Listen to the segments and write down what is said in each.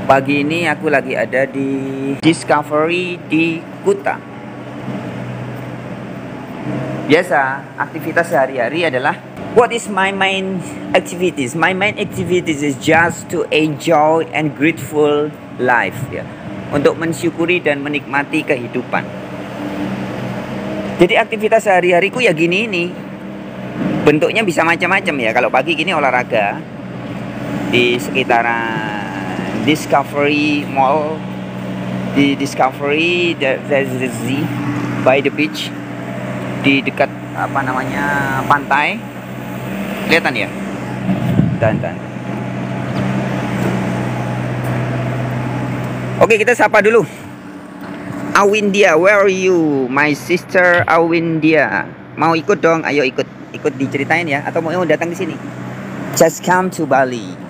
Pagi ini aku lagi ada di Discovery di Kuta. Biasa, aktivitas sehari-hari adalah what is my main activities? My main activities is just to enjoy and grateful life, ya. Untuk mensyukuri dan menikmati kehidupan. Jadi aktivitas sehari-hariku ya gini ini. Bentuknya bisa macam-macam ya. Kalau pagi gini olahraga di sekitaran Discovery Mall, di Discovery there's the Z by the beach, di dekat pantai. Kelihatan ya? Dan. Oke, kita sapa dulu. Awindia, where are you? My sister Awindia. Mau ikut dong? Ayo ikut diceritain ya, atau mau datang di sini? Just come to Bali.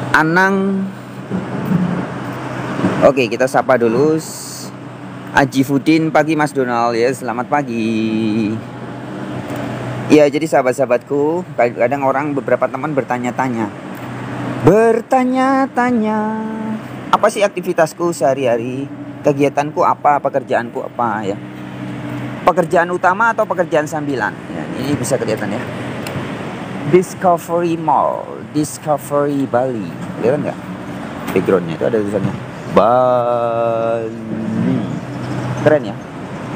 Anang. Oke, kita sapa dulu Aji Fudin. Pagi Mas Donald ya, selamat pagi. Ya, jadi sahabat-sahabatku, kadang orang beberapa teman bertanya-tanya, apa sih aktivitasku sehari-hari, kegiatanku apa, pekerjaanku apa ya. Pekerjaan utama atau pekerjaan sambilan ya, ini bisa kelihatan ya. Discovery Mall, Discovery Bali, kelihatan nggak? Backgroundnya itu ada tulisannya Bali. Keren ya?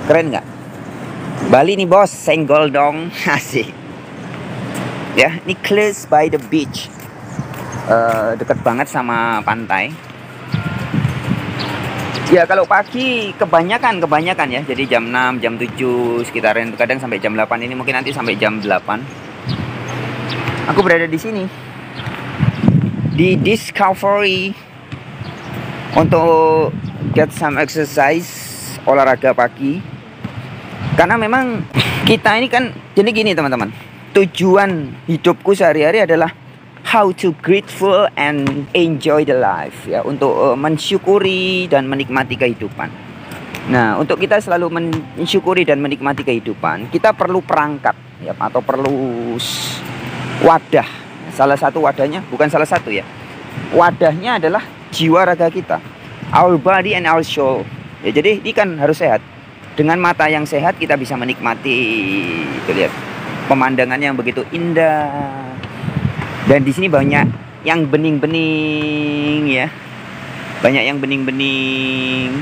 Keren nggak? Bali nih bos, senggol dong. Asik. Ya, ini close by the beach. Dekat banget sama pantai. Ya kalau pagi kebanyakan ya. Jadi jam 6, jam 7 sekitaran, kadang sampai jam 8 ini, mungkin nanti sampai jam 8. Aku berada di sini di Discovery untuk get some exercise, olahraga pagi. Karena memang kita ini kan, jadi gini teman-teman, tujuan hidupku sehari-hari adalah how to grateful and enjoy the life ya, untuk mensyukuri dan menikmati kehidupan. Nah, untuk kita selalu mensyukuri dan menikmati kehidupan, kita perlu perangkat ya, atau perlu wadah. Salah satu wadahnya, bukan salah satu ya, wadahnya adalah jiwa raga kita, our body and our soul ya. Jadi ini kan harus sehat. Dengan mata yang sehat kita bisa menikmati, lihat pemandangan yang begitu indah. Dan di sini banyak yang bening-bening ya, banyak yang bening-bening.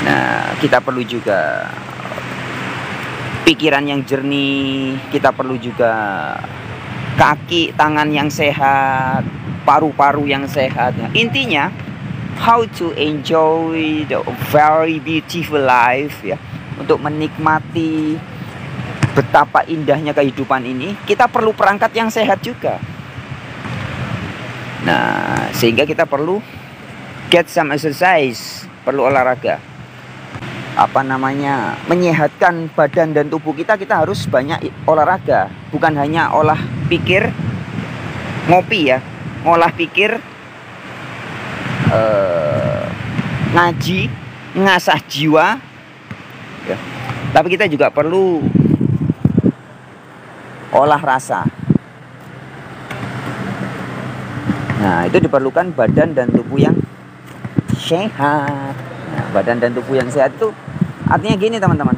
Nah, kita perlu juga pikiran yang jernih, kita perlu juga kaki tangan yang sehat, paru-paru yang sehat. Nah, intinya how to enjoy the very beautiful life ya, untuk menikmati betapa indahnya kehidupan ini, kita perlu perangkat yang sehat juga. Nah, sehingga kita perlu get some exercise, perlu olahraga. Menyehatkan badan dan tubuh kita harus banyak olahraga. Bukan hanya olah pikir, ngopi ya, olah pikir, ngaji, ngasah jiwa ya. Tapi kita juga perlu olah rasa. Nah, itu diperlukan badan dan tubuh yang sehat. Nah, badan dan tubuh yang sehat itu artinya gini teman-teman.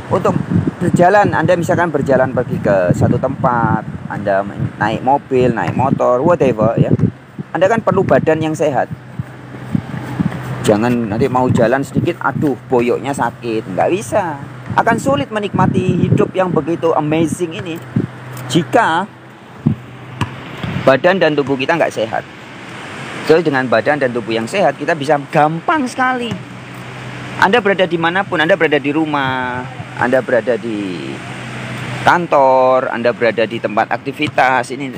Untuk berjalan, Anda misalkan berjalan pergi ke satu tempat, Anda naik mobil, naik motor, whatever ya, Anda kan perlu badan yang sehat. Jangan nanti mau jalan sedikit, aduh boyoknya sakit, nggak bisa. Akan sulit menikmati hidup yang begitu amazing ini jika badan dan tubuh kita nggak sehat. So, dengan badan dan tubuh yang sehat, kita bisa gampang sekali. Anda berada dimanapun, Anda berada di rumah, Anda berada di kantor, Anda berada di tempat aktivitas. Ini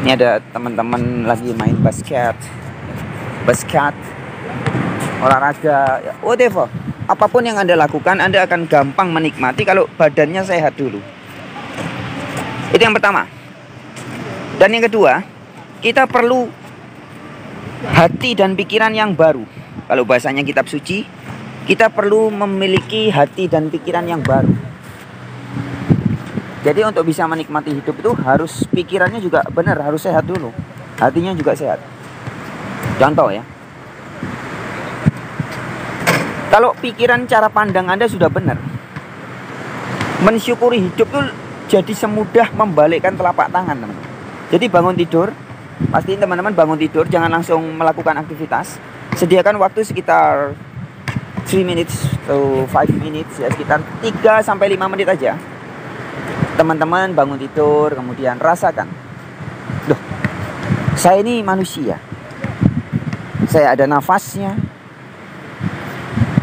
ada teman-teman lagi main basket, olahraga, ya, whatever. Apapun yang Anda lakukan, Anda akan gampang menikmati kalau badannya sehat dulu. Itu yang pertama. Dan yang kedua, kita perlu hati dan pikiran yang baru. Kalau bahasanya kitab suci, kita perlu memiliki hati dan pikiran yang baru. Jadi untuk bisa menikmati hidup itu harus pikirannya juga benar, harus sehat dulu. Hatinya juga sehat. Contoh ya. Kalau pikiran cara pandang Anda sudah benar, mensyukuri hidup itu jadi semudah membalikkan telapak tangan, teman-teman. Jadi bangun tidur, pastiin teman-teman bangun tidur, jangan langsung melakukan aktivitas. Sediakan waktu sekitar 3 minutes to 5 minutes, ya, sekitar 3 sampai 5 menit aja. Teman-teman bangun tidur, kemudian rasakan, loh, saya ini manusia, saya ada nafasnya,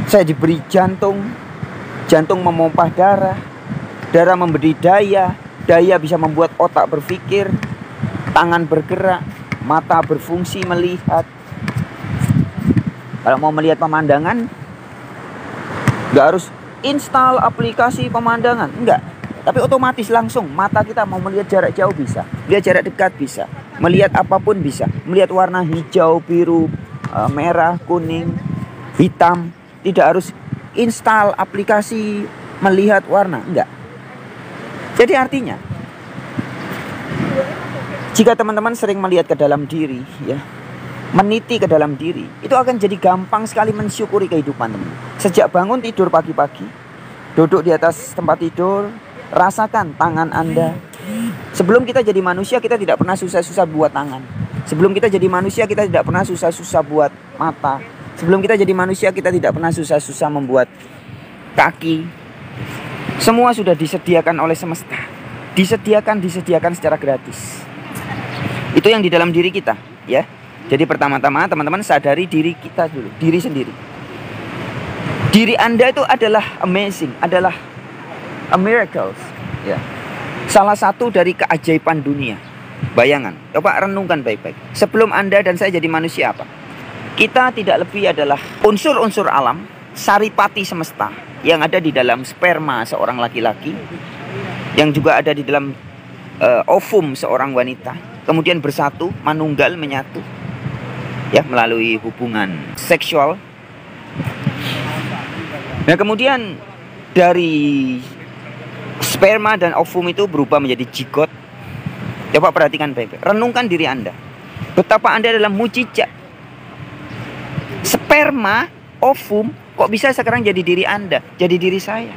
saya diberi jantung, jantung memompah darah, darah memberi daya, daya bisa membuat otak berpikir, tangan bergerak, mata berfungsi melihat. Kalau mau melihat pemandangan, nggak harus install aplikasi pemandangan, enggak. Tapi otomatis langsung mata kita mau melihat jarak jauh bisa, melihat jarak dekat bisa, melihat apapun bisa, melihat warna hijau, biru, merah, kuning, hitam. Tidak harus install aplikasi melihat warna, enggak. Jadi artinya, jika teman-teman sering melihat ke dalam diri, ya, meniti ke dalam diri, itu akan jadi gampang sekali mensyukuri kehidupan teman. Sejak bangun tidur pagi-pagi, duduk di atas tempat tidur, rasakan tangan Anda. Sebelum kita jadi manusia, kita tidak pernah susah-susah buat tangan. Sebelum kita jadi manusia, kita tidak pernah susah-susah buat mata. Sebelum kita jadi manusia, kita tidak pernah susah-susah membuat kaki. Semua sudah disediakan oleh semesta. Disediakan secara gratis. Itu yang di dalam diri kita, ya. Jadi pertama-tama teman-teman sadari diri kita dulu, diri sendiri. Diri Anda itu adalah amazing, adalah a miracles, ya. Salah satu dari keajaiban dunia. Bayangan, coba renungkan baik-baik. Sebelum Anda dan saya jadi manusia apa? Kita tidak lebih adalah unsur-unsur alam, saripati semesta yang ada di dalam sperma seorang laki-laki, yang juga ada di dalam ovum seorang wanita, kemudian bersatu, manunggal, menyatu, ya, melalui hubungan seksual. Nah, kemudian dari sperma dan ovum itu berubah menjadi zigot. Coba perhatikan baik-baik. Renungkan diri Anda. Betapa Anda adalah mujizat. Sperma, ovum, kok bisa sekarang jadi diri Anda, jadi diri saya.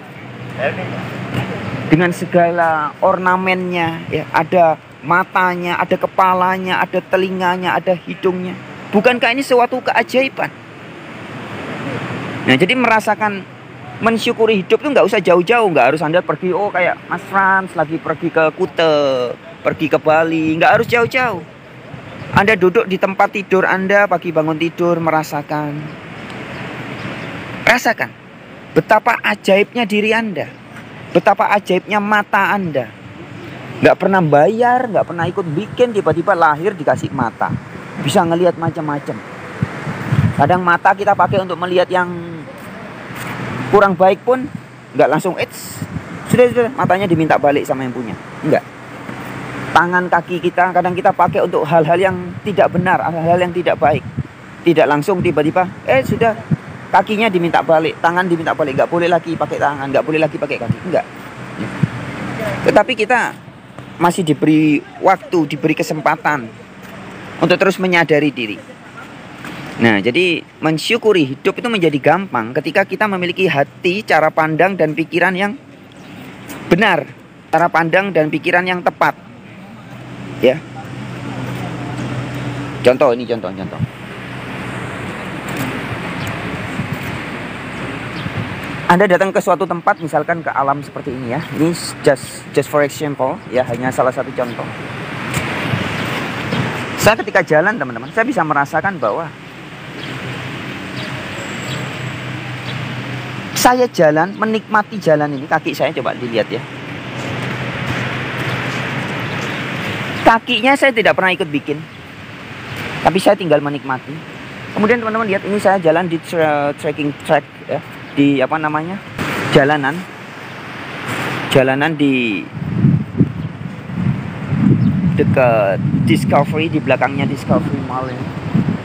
Dengan segala ornamennya, ya, ada matanya, ada kepalanya, ada telinganya, ada hidungnya. Bukankah ini suatu keajaiban? Nah, jadi merasakan mensyukuri hidup itu nggak usah jauh-jauh, nggak harus Anda pergi, oh kayak Mas Frans lagi pergi ke Kuta, pergi ke Bali, nggak harus jauh-jauh. Anda duduk di tempat tidur Anda, pagi bangun tidur, merasakan, rasakan betapa ajaibnya diri Anda, betapa ajaibnya mata Anda. Nggak pernah bayar, nggak pernah ikut bikin, tiba-tiba lahir dikasih mata, bisa ngelihat macam-macam. Kadang mata kita pakai untuk melihat yang kurang baik pun nggak langsung sudah matanya diminta balik sama yang punya, enggak. Tangan kaki kita kadang kita pakai untuk hal-hal yang tidak benar, hal-hal yang tidak baik, tidak langsung tiba-tiba sudah kakinya diminta balik, tangan diminta balik, nggak boleh lagi pakai tangan, nggak boleh lagi pakai kaki, enggak. Tetapi kita masih diberi waktu, diberi kesempatan untuk terus menyadari diri. Nah, jadi mensyukuri hidup itu menjadi gampang ketika kita memiliki hati, cara pandang dan pikiran yang benar, cara pandang dan pikiran yang tepat, ya. Contoh ini, contoh. Anda datang ke suatu tempat, misalkan ke alam seperti ini, ya. Ini just for example, ya, hanya salah satu contoh. Saya ketika jalan, teman-teman, saya bisa merasakan bahwa saya jalan, menikmati jalan ini. Kaki saya coba dilihat, ya. Kakinya saya tidak pernah ikut bikin, tapi saya tinggal menikmati. Kemudian teman-teman lihat, ini saya jalan di trekking track, ya, di apa namanya, jalanan di dekat Discovery, di belakangnya Discovery Mall ini.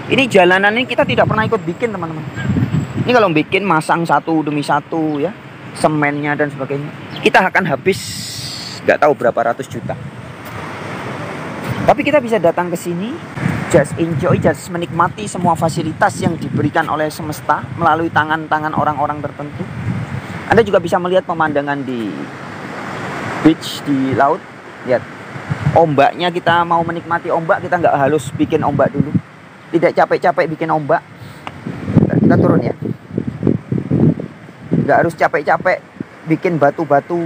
Ini jalanan ini kita tidak pernah ikut bikin, teman-teman. Ini Ini kalau bikin masang satu demi satu ya, semennya dan sebagainya, kita akan habis nggak tahu berapa ratus juta. Tapi kita bisa datang ke sini, just enjoy, just menikmati semua fasilitas yang diberikan oleh semesta melalui tangan-tangan orang-orang tertentu. Anda juga bisa melihat pemandangan di beach, di laut. Lihat, ombaknya, kita mau menikmati ombak, kita nggak harus bikin ombak dulu. Tidak capek-capek bikin ombak. Kita turun ya. Nggak harus capek-capek bikin batu-batu.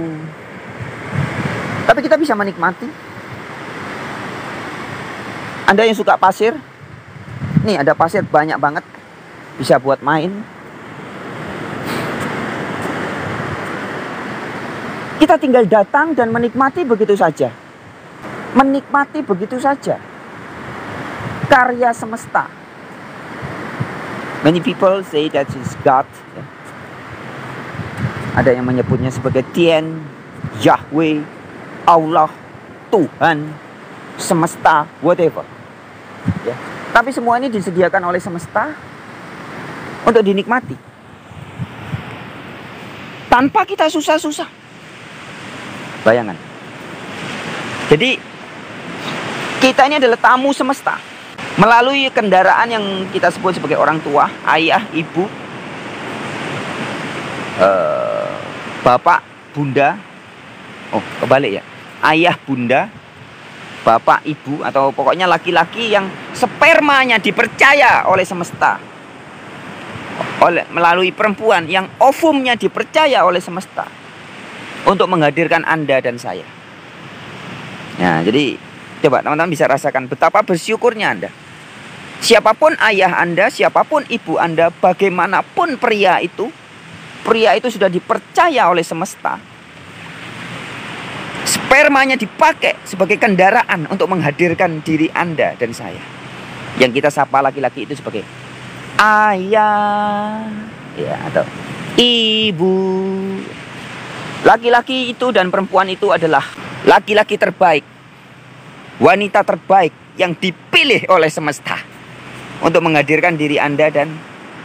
Tapi kita bisa menikmati. Anda yang suka pasir, nih ada pasir banyak banget, bisa buat main. Kita tinggal datang dan menikmati begitu saja. Menikmati begitu saja karya semesta. Many people say that is God. Ada yang menyebutnya sebagai Tien, Yahweh, Allah, Tuhan, semesta, whatever. Ya. Tapi semua ini disediakan oleh semesta untuk dinikmati. Tanpa kita susah-susah. Bayangan. Jadi kita ini adalah tamu semesta. Melalui kendaraan yang kita sebut sebagai orang tua, ayah, ibu, bapak, bunda. Oh, kebalik ya. Ayah, bunda, bapak, ibu, atau pokoknya laki-laki yang spermanya dipercaya oleh semesta. Melalui perempuan yang ovumnya dipercaya oleh semesta untuk menghadirkan Anda dan saya. Nah, jadi coba teman-teman bisa rasakan betapa bersyukurnya Anda. Siapapun ayah Anda, siapapun ibu Anda, bagaimanapun pria itu sudah dipercaya oleh semesta. Spermanya dipakai sebagai kendaraan untuk menghadirkan diri Anda dan saya. Yang kita sapa laki-laki itu sebagai ayah, ya, atau ibu. Laki-laki itu dan perempuan itu adalah laki-laki terbaik, wanita terbaik yang dipilih oleh semesta untuk menghadirkan diri Anda dan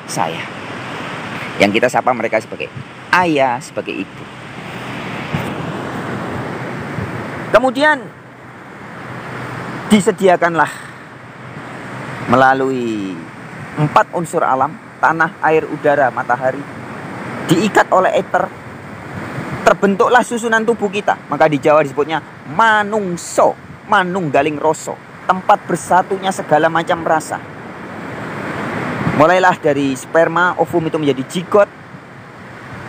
saya. Yang kita sapa mereka sebagai ayah, sebagai ibu. Kemudian disediakanlah melalui 4 unsur alam, tanah, air, udara, matahari, diikat oleh ether, terbentuklah susunan tubuh kita. Maka di Jawa disebutnya manungso, manunggaling roso, tempat bersatunya segala macam rasa. Mulailah dari sperma, ovum itu menjadi jigot.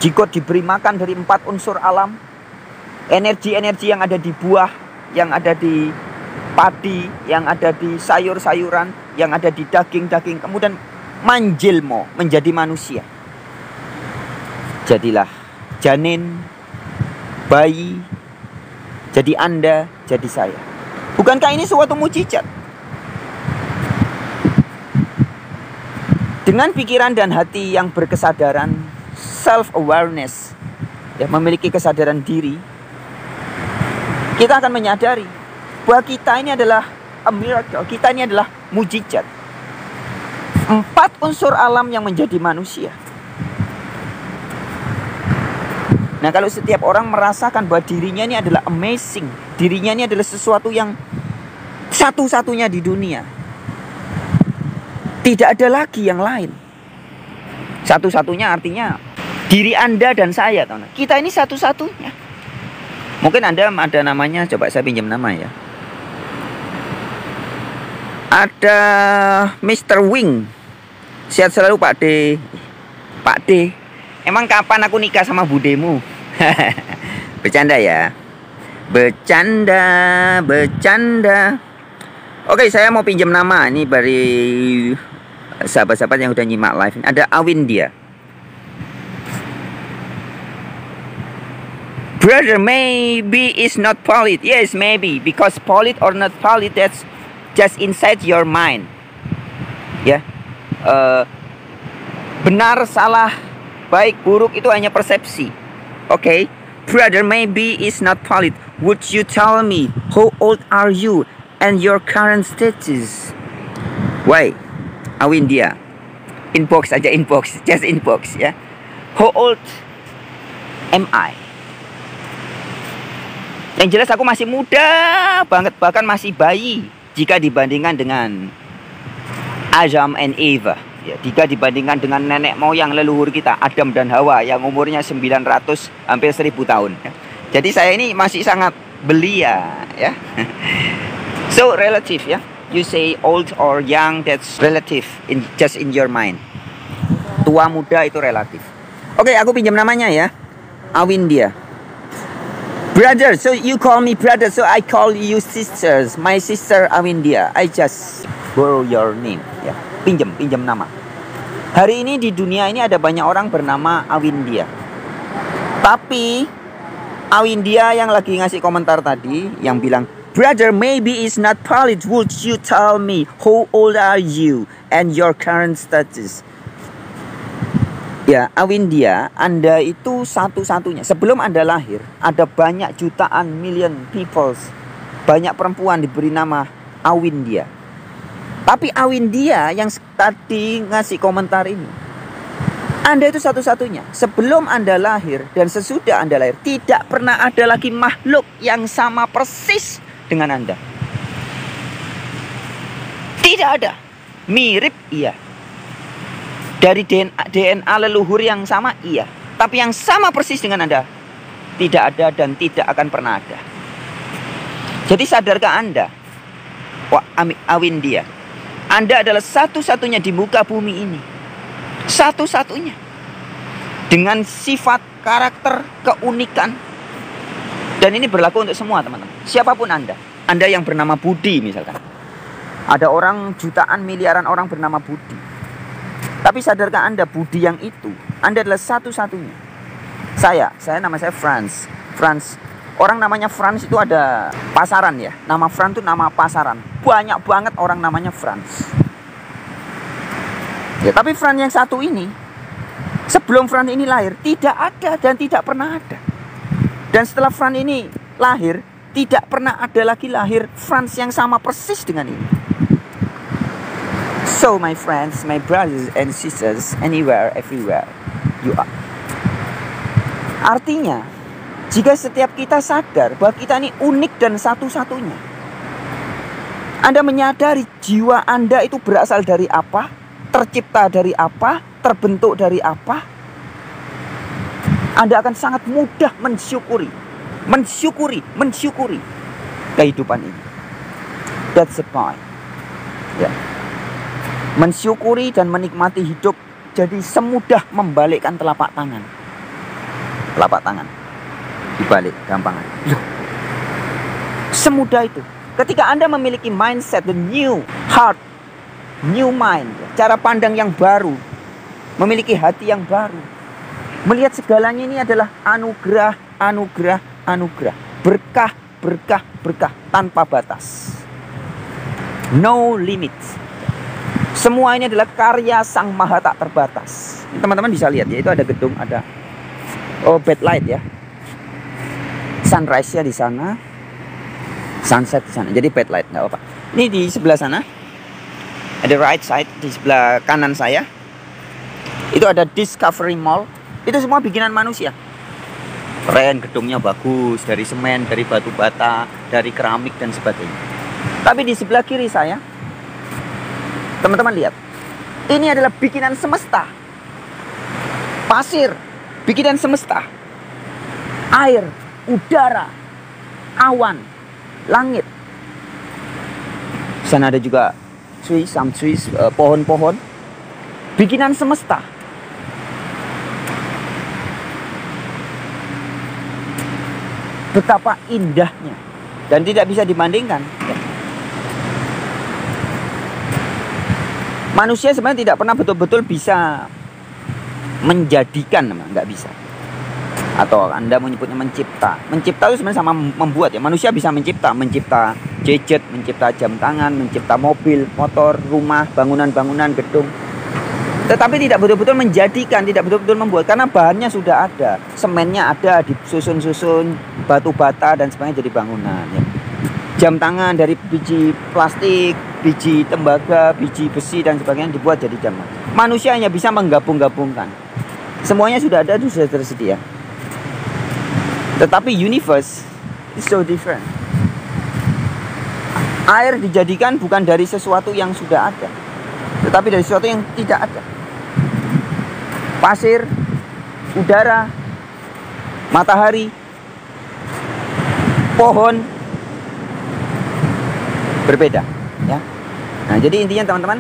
Jigot diberi makan dari 4 unsur alam. Energi-energi yang ada di buah, yang ada di padi, yang ada di sayur-sayuran, yang ada di daging-daging, kemudian manjilmo, menjadi manusia. Jadilah janin, bayi, jadi Anda, jadi saya. Bukankah ini suatu mukjizat? Dengan pikiran dan hati yang berkesadaran, self-awareness, ya, memiliki kesadaran diri, kita akan menyadari bahwa kita ini adalah a miracle, kita ini adalah mukjizat. 4 unsur alam yang menjadi manusia. Nah, kalau setiap orang merasakan bahwa dirinya ini adalah amazing, dirinya ini adalah sesuatu yang satu-satunya di dunia, tidak ada lagi yang lain. Satu-satunya artinya diri Anda dan saya, teman. Kita ini satu-satunya. Mungkin Anda ada namanya, coba saya pinjam nama ya. Ada Mr. Wing. Sehat selalu Pak D. Pak D, emang kapan aku nikah sama budemu? Bercanda ya. Bercanda, bercanda. Oke, saya mau pinjam nama ini dari sahabat-sahabat yang udah nyimak live. Ada Awindia. Brother, maybe it's not valid. Yes, maybe. Because valid or not valid, that's just inside your mind. Ya, benar, salah, baik, buruk itu hanya persepsi. Okay, brother, maybe it's not valid. Would you tell me how old are you and your current status? Why, Awindia? Inbox aja, inbox, just inbox ya. How old am I? Yang jelas aku masih muda banget, bahkan masih bayi jika dibandingkan dengan Adam and Eva. Ya, jika dibandingkan dengan nenek moyang leluhur kita, Adam dan Hawa yang umurnya 900 hampir 1000 tahun. Ya. Jadi saya ini masih sangat belia ya. So relative ya. You say old or young, that's relative just in your mind. Tua muda itu relatif. Oke, aku pinjam namanya ya. Awindia. Brother, so you call me brother, so I call you sisters. My sister Awindia. I just borrow your name ya. Pinjam nama. Hari ini di dunia ini ada banyak orang bernama Awindia. Tapi Awindia yang lagi ngasih komentar tadi yang bilang, "Brother, maybe it's not valid. Would you tell me how old are you and your current status?" Ya, Awindia, Anda itu satu-satunya. Sebelum Anda lahir, ada banyak jutaan, million people, banyak perempuan diberi nama Awindia. Tapi Awindia yang tadi ngasih komentar ini, Anda itu satu-satunya. Sebelum Anda lahir dan sesudah Anda lahir, tidak pernah ada lagi makhluk yang sama persis dengan Anda. Tidak ada. Mirip, iya. Dari DNA leluhur yang sama, iya. Tapi yang sama persis dengan Anda, tidak ada dan tidak akan pernah ada. Jadi sadarkah Anda, Awindia, Anda adalah satu-satunya di muka bumi ini. Satu-satunya. Dengan sifat, karakter, keunikan. Dan ini berlaku untuk semua teman-teman. Siapapun Anda. Anda yang bernama Budi misalkan. Ada orang jutaan, miliaran orang bernama Budi. Tapi sadarkah Anda, Budi yang itu, Anda adalah satu-satunya. Saya nama saya Franz. Orang namanya Franz itu ada pasaran ya. Nama Franz itu nama pasaran. Banyak banget orang namanya Franz. Ya, tapi Franz yang satu ini, sebelum Franz ini lahir, tidak ada dan tidak pernah ada. Dan setelah Franz ini lahir, tidak pernah ada lagi lahir Franz yang sama persis dengan ini. So my friends, my brothers and sisters, anywhere, everywhere you are. Artinya, jika setiap kita sadar bahwa kita ini unik dan satu-satunya, Anda menyadari jiwa Anda itu berasal dari apa, tercipta dari apa, terbentuk dari apa, Anda akan sangat mudah mensyukuri kehidupan ini. That's the point. Ya. Mensyukuri dan menikmati hidup jadi semudah membalikkan telapak tangan. Telapak tangan dibalik gampangan. Loh, semudah itu. Ketika Anda memiliki mindset, the new heart, new mind, cara pandang yang baru, memiliki hati yang baru, melihat segalanya ini adalah anugerah, berkah tanpa batas. No limit. Semua ini adalah karya Sang Maha tak terbatas. Teman-teman bisa lihat ya, itu ada gedung, ada backlight ya. Sunrise-nya di sana, sunset di sana. Jadi backlight, nggak apa-apa. Ini di sebelah sana, ada right side di sebelah kanan saya. Itu ada Discovery Mall. Itu semua bikinan manusia. Keren, gedungnya bagus, dari semen, dari batu bata, dari keramik dan sebagainya. Tapi di sebelah kiri saya, teman-teman lihat, ini adalah bikinan semesta. Pasir, bikinan semesta. Air, udara, awan, langit. Sana ada juga trees, pohon-pohon. Bikinan semesta. Betapa indahnya dan tidak bisa dibandingkan. Manusia sebenarnya tidak pernah betul-betul bisa menjadikan, nggak bisa. Atau Anda menyebutnya mencipta. Mencipta itu sebenarnya sama membuat ya. Manusia bisa mencipta gadget, mencipta jam tangan, mencipta mobil, motor, rumah, bangunan-bangunan, gedung. Tetapi tidak betul-betul menjadikan, tidak betul-betul membuat, karena bahannya sudah ada, semennya ada, disusun-susun, batu bata dan sebagainya jadi bangunan. Ya. Jam tangan dari biji plastik, biji tembaga, biji besi dan sebagainya dibuat jadi jam tangan. manusia hanya bisa menggabung-gabungkan. Semuanya sudah ada, sudah tersedia. Tetapi universe is so different. Air dijadikan bukan dari sesuatu yang sudah ada, tetapi dari sesuatu yang tidak ada. Pasir, udara, matahari, pohon berbeda, ya. Nah, jadi intinya teman-teman,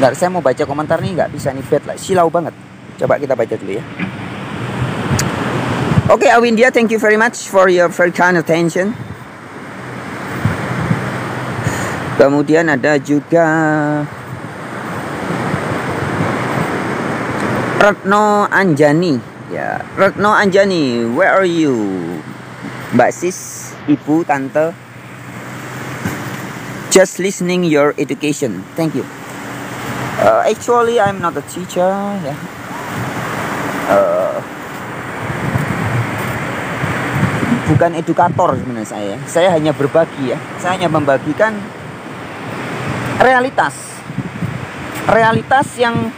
nggak, saya mau baca komentar nih, nggak bisa nih, bad lah, silau banget. Coba kita baca dulu ya. Oke, Awindia, thank you very much for your very kind attention. Kemudian ada juga Retno Anjani. Ya, Retno Anjani, where are you? Mbak Sis, Ibu, Tante. Just listening your education. Thank you. Actually, I'm not a teacher. Ya. Bukan edukator sebenarnya saya. Saya hanya berbagi ya. Saya hanya membagikan realitas yang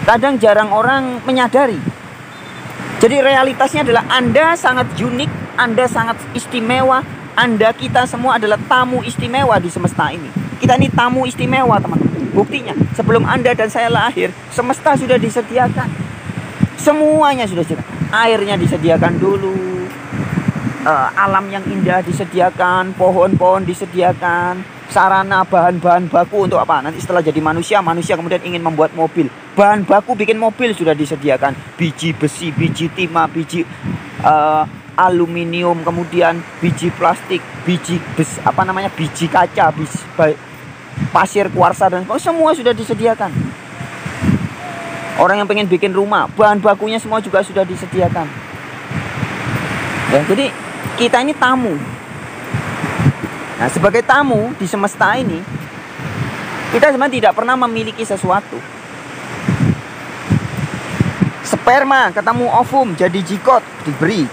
kadang jarang orang menyadari. Jadi realitasnya adalah Anda sangat unik, Anda sangat istimewa, kita semua adalah tamu istimewa di semesta ini. Kita ini tamu istimewa, teman-teman. Buktinya, sebelum Anda dan saya lahir, semesta sudah disediakan. Semuanya sudah disediakan. Airnya disediakan dulu, alam yang indah disediakan, pohon-pohon disediakan, sarana bahan-bahan baku untuk apa? Nanti setelah jadi manusia kemudian ingin membuat mobil. Bahan baku bikin mobil sudah disediakan. Biji besi, biji timah, biji aluminium, kemudian biji plastik, biji biji kaca, pasir kuarsa dan semua sudah disediakan. Orang yang pengen bikin rumah, bahan bakunya semua juga sudah disediakan. Ya, jadi kita ini tamu. Nah, sebagai tamu di semesta ini, kita sebenarnya tidak pernah memiliki sesuatu. Sperma ketemu ovum jadi jigot, diberi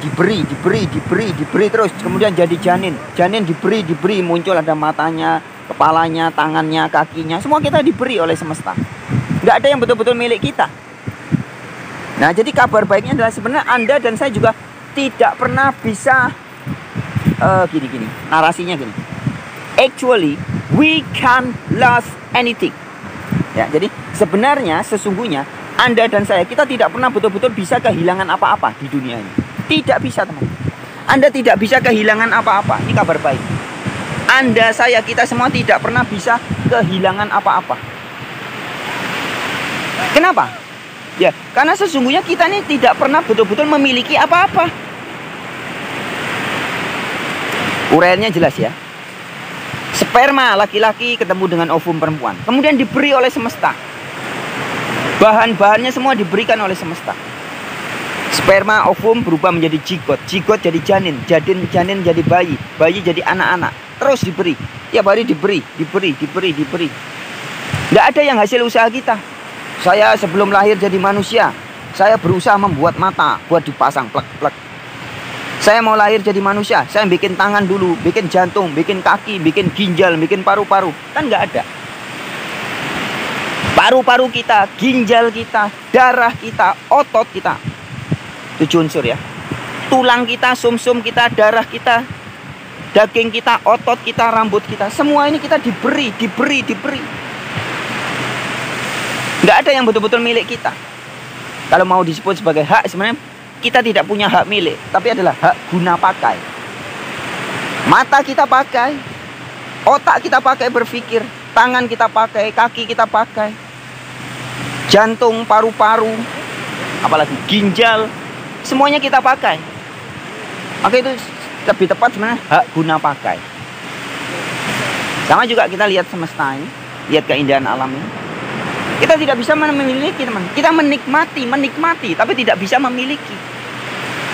terus, kemudian jadi janin diberi, muncul ada matanya, kepalanya, tangannya, kakinya, semua kita diberi oleh semesta. Nggak ada yang betul-betul milik kita. Nah, jadi kabar baiknya adalah sebenarnya Anda dan saya juga tidak pernah bisa gini, narasinya gini. Actually, we can't lose anything. Ya, jadi sebenarnya sesungguhnya Anda dan saya, kita tidak pernah betul-betul bisa kehilangan apa-apa di dunia ini. Tidak bisa, teman. Anda tidak bisa kehilangan apa-apa. Ini kabar baik. Anda, saya, kita semua tidak pernah bisa kehilangan apa-apa. Kenapa? Ya, karena sesungguhnya kita ini tidak pernah betul-betul memiliki apa-apa. Uraiannya jelas ya. Sperma laki-laki ketemu dengan ovum perempuan, kemudian diberi oleh semesta. Bahan-bahannya semua diberikan oleh semesta. Sperma, ovum berubah menjadi jigot, jigot jadi janin, janin jadi bayi, bayi jadi anak-anak. Terus diberi, tiap hari diberi. Nggak ada yang hasil usaha kita. Saya sebelum lahir jadi manusia, saya berusaha membuat mata buat dipasang plek. Saya mau lahir jadi manusia, saya bikin tangan dulu, bikin jantung, bikin kaki, bikin ginjal, bikin paru-paru. Kan nggak ada. Paru-paru kita, ginjal kita, darah kita, otot kita. 7 unsur ya. Tulang kita, sumsum kita, darah kita, daging kita, otot kita, rambut kita. Semua ini kita diberi. Nggak ada yang betul-betul milik kita. Kalau mau disebut sebagai hak, sebenarnya kita tidak punya hak milik, tapi adalah hak guna pakai. Mata kita pakai, otak kita pakai berpikir, tangan kita pakai, kaki kita pakai, jantung, paru-paru, apalagi ginjal, semuanya kita pakai. Maka itu lebih tepat sebenarnya hak guna pakai. Sama juga kita lihat semesta ini, lihat keindahan alam ini. Kita tidak bisa memiliki, teman. Kita menikmati, tapi tidak bisa memiliki.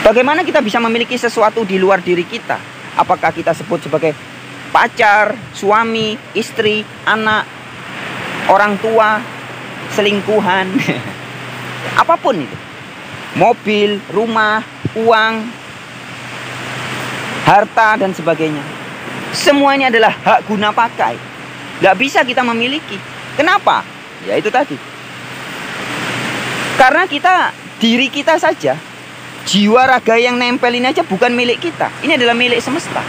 Bagaimana kita bisa memiliki sesuatu di luar diri kita? Apakah kita sebut sebagai pacar, suami, istri, anak, orang tua, selingkuhan, apapun itu. Mobil, rumah, uang, harta, dan sebagainya. Semuanya adalah hak guna pakai. Gak bisa kita memiliki. Kenapa? Ya itu tadi. Karena diri kita saja, jiwa raga yang nempel ini aja bukan milik kita. Ini adalah milik semesta.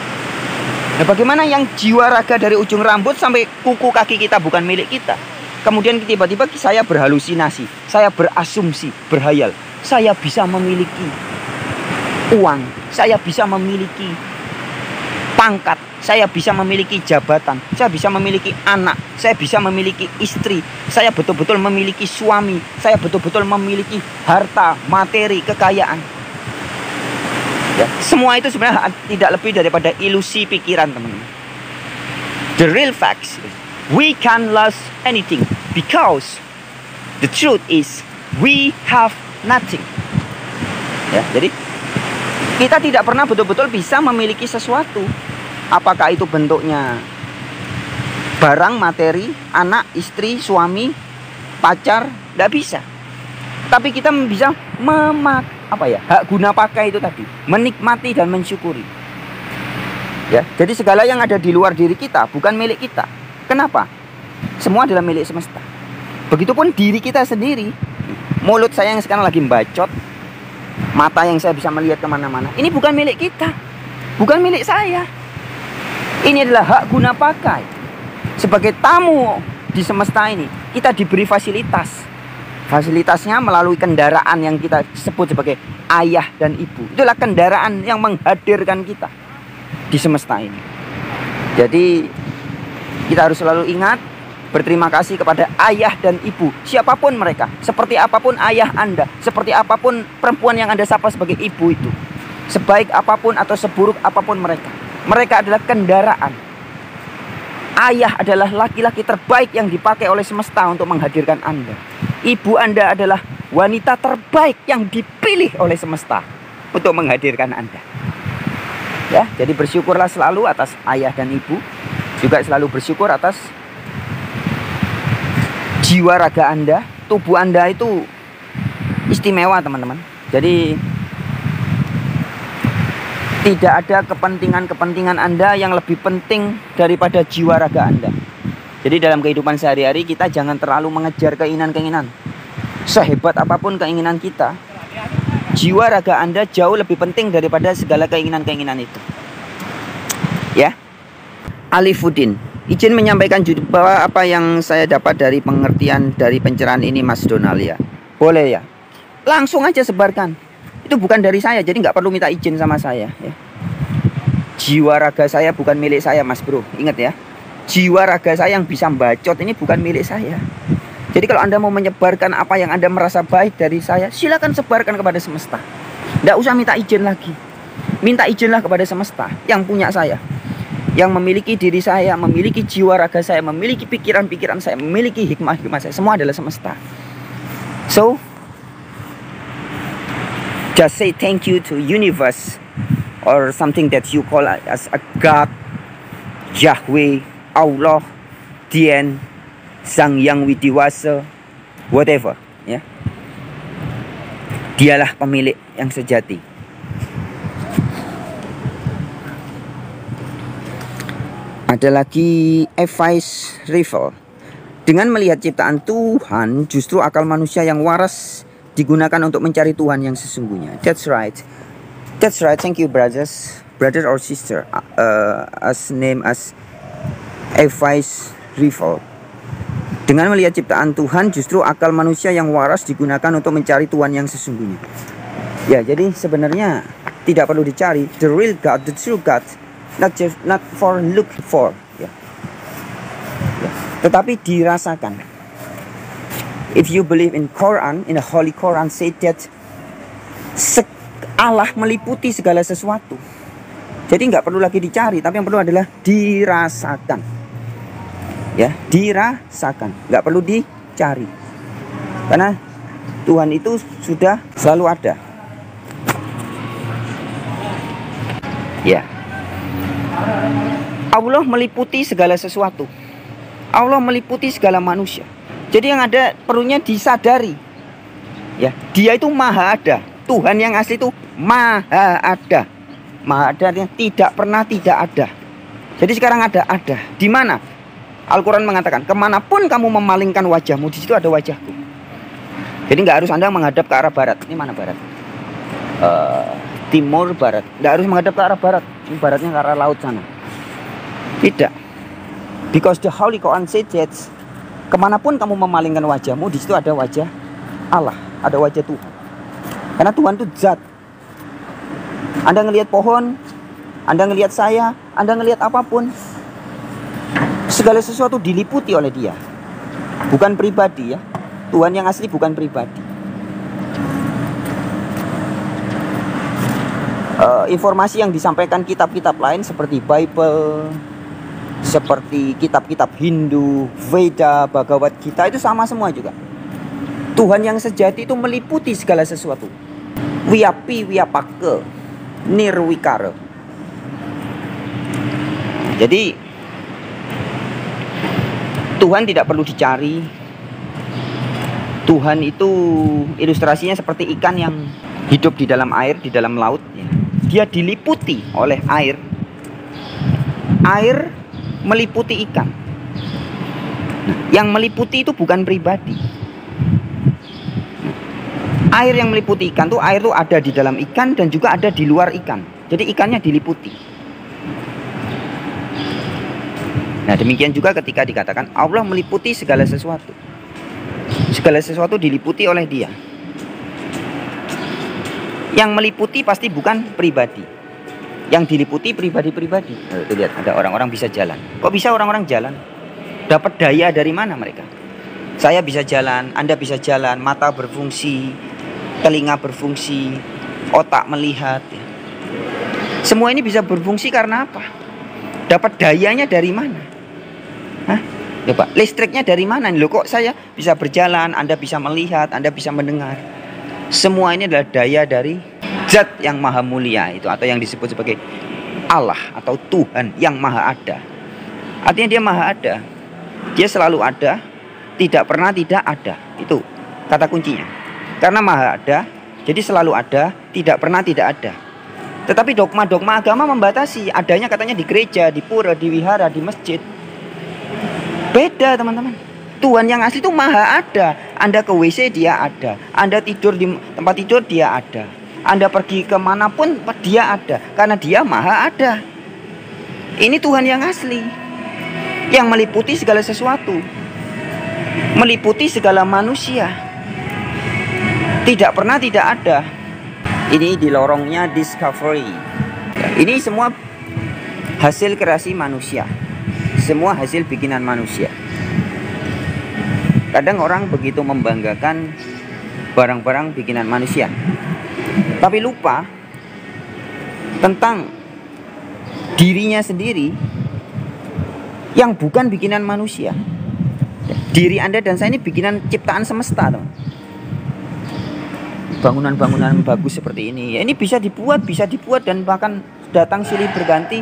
Nah, bagaimana yang jiwa raga dari ujung rambut sampai kuku kaki kita bukan milik kita? Kemudian tiba-tiba saya berhalusinasi, saya berasumsi, berhayal. Saya bisa memiliki uang, saya bisa memiliki pangkat, saya bisa memiliki jabatan, saya bisa memiliki anak, saya bisa memiliki istri, saya betul-betul memiliki suami, saya betul-betul memiliki harta, materi, kekayaan. Ya, semua itu sebenarnya tidak lebih daripada ilusi pikiran, teman-teman. The real facts, we can lose anything because the truth is we have nothing. Ya, jadi kita tidak pernah betul-betul bisa memiliki sesuatu. Apakah itu bentuknya barang, materi, anak, istri, suami, pacar, tidak bisa. Tapi kita bisa hak guna pakai itu tadi, menikmati dan mensyukuri. Ya, jadi segala yang ada di luar diri kita bukan milik kita. Kenapa? Semua adalah milik semesta. Begitupun diri kita sendiri. Mulut saya yang sekarang lagi bacot, mata yang saya bisa melihat kemana-mana, ini bukan milik kita, bukan milik saya. Ini adalah hak guna pakai. Sebagai tamu di semesta ini, kita diberi fasilitas. Fasilitasnya melalui kendaraan yang kita sebut sebagai ayah dan ibu. Itulah kendaraan yang menghadirkan kita di semesta ini. Jadi kita harus selalu ingat, berterima kasih kepada ayah dan ibu, siapapun mereka, seperti apapun ayah Anda, seperti apapun perempuan yang Anda sapa sebagai ibu itu, sebaik apapun atau seburuk apapun mereka adalah kendaraan. Ayah adalah laki-laki terbaik yang dipakai oleh semesta untuk menghadirkan Anda. Ibu Anda adalah wanita terbaik yang dipilih oleh semesta untuk menghadirkan Anda. Ya, jadi bersyukurlah selalu atas ayah dan ibu, juga selalu bersyukur atas jiwa raga Anda, tubuh Anda itu istimewa, teman-teman. Jadi tidak ada kepentingan Anda yang lebih penting daripada jiwa raga Anda. Jadi dalam kehidupan sehari-hari kita jangan terlalu mengejar keinginan-keinginan. Sehebat apapun keinginan kita, jiwa raga Anda jauh lebih penting daripada segala keinginan-keinginan itu. Ya. Alifuddin, izin menyampaikan bahwa apa yang saya dapat dari pengertian dari pencerahan ini, Mas Donald, ya. Boleh ya? Langsung aja sebarkan. Itu bukan dari saya, jadi nggak perlu minta izin sama saya. Ya. Jiwa raga saya bukan milik saya, Mas Bro. Ingat ya. Jiwa raga saya yang bisa bacot ini bukan milik saya. Jadi kalau Anda mau menyebarkan apa yang Anda merasa baik dari saya, silakan sebarkan kepada semesta. Nggak usah minta izin lagi. Minta izinlah kepada semesta yang punya saya, yang memiliki diri saya, memiliki jiwa raga saya, memiliki pikiran-pikiran saya, memiliki hikmah-hikmah saya. Semua adalah semesta. So, just say thank you to universe or something that you call as a God, Yahweh, Allah, Tien, Sang Yang Widiwasa, whatever. Ya. Dialah pemilik yang sejati. Ada lagi advice rival. Dengan melihat ciptaan Tuhan, justru akal manusia yang waras digunakan untuk mencari Tuhan yang sesungguhnya. That's right. That's right. Thank you, brothers, brother or sister. As name as advice rival. Dengan melihat ciptaan Tuhan, justru akal manusia yang waras digunakan untuk mencari Tuhan yang sesungguhnya. Ya, jadi sebenarnya tidak perlu dicari. The real God, the true God, not for look for, ya. Ya. Tetapi dirasakan. If you believe in Quran, in the Holy Quran, say that Allah meliputi segala sesuatu. Jadi nggak perlu lagi dicari, tapi yang perlu adalah dirasakan. Ya, dirasakan, nggak perlu dicari. Karena Tuhan itu sudah selalu ada. Ya. Allah meliputi segala sesuatu. Allah meliputi segala manusia. Jadi yang ada perlunya disadari. Ya, Dia itu maha ada. Tuhan yang asli itu maha ada. Maha ada yang tidak pernah tidak ada. Jadi sekarang ada. Di mana? Al-Quran mengatakan, kemanapun kamu memalingkan wajahmu, di situ ada wajahku. Jadi nggak harus Anda menghadap ke arah barat. Ini mana barat? Timur barat. Nggak harus menghadap ke arah barat. Ini baratnya ke arah laut sana. Tidak. Because the Holy Quran says, kemanapun kamu memalingkan wajahmu, di situ ada wajah Allah, ada wajah Tuhan. Karena Tuhan itu zat. Anda ngelihat pohon, Anda ngelihat saya, Anda ngelihat apapun, segala sesuatu diliputi oleh Dia. Bukan pribadi ya. Tuhan yang asli bukan pribadi. Informasi yang disampaikan kitab-kitab lain seperti Bible, seperti kitab-kitab Hindu, Veda, Bhagavad Gita, itu sama semua juga. Tuhan yang sejati itu meliputi segala sesuatu. Wiyapi wiyapake nirwikara. Jadi Tuhan tidak perlu dicari. Tuhan itu ilustrasinya seperti ikan yang hidup di dalam air, di dalam laut. Dia diliputi oleh air. Air meliputi ikan. Yang meliputi itu bukan pribadi. Air yang meliputi ikan tuh, air tuh ada di dalam ikan dan juga ada di luar ikan. Jadi ikannya diliputi. Nah, demikian juga ketika dikatakan Allah meliputi segala sesuatu. Segala sesuatu diliputi oleh Dia. Yang meliputi pasti bukan pribadi. Yang diliputi pribadi-pribadi. Tuh lihat, ada orang-orang bisa jalan. Kok bisa orang-orang jalan? Dapat daya dari mana mereka? Saya bisa jalan, Anda bisa jalan, mata berfungsi, telinga berfungsi, otak melihat. Semua ini bisa berfungsi karena apa? Dapat dayanya dari mana? Hah? Coba, listriknya dari mana? Loh, kok saya bisa berjalan, Anda bisa melihat, Anda bisa mendengar. Semua ini adalah daya dari Zat yang maha mulia itu, atau yang disebut sebagai Allah atau Tuhan yang maha ada. Artinya Dia maha ada. Dia selalu ada, tidak pernah tidak ada. Itu kata kuncinya. Karena maha ada, jadi selalu ada, tidak pernah tidak ada. Tetapi dogma-dogma agama membatasi adanya, katanya di gereja, di pura, di wihara, di masjid. Beda teman-teman. Tuhan yang asli itu maha ada. Anda ke WC Dia ada. Anda tidur di tempat tidur Dia ada. Anda pergi kemanapun Dia ada. Karena Dia maha ada. Ini Tuhan yang asli, yang meliputi segala sesuatu, meliputi segala manusia, tidak pernah tidak ada. Ini di lorongnya Discovery. Ini semua hasil kreasi manusia. Semua hasil bikinan manusia. Kadang orang begitu membanggakan barang-barang bikinan manusia, tapi lupa tentang dirinya sendiri yang bukan bikinan manusia. Diri Anda dan saya ini bikinan ciptaan semesta, teman. Bangunan-bangunan bagus seperti ini, ya ini bisa dibuat dan bahkan datang silih berganti,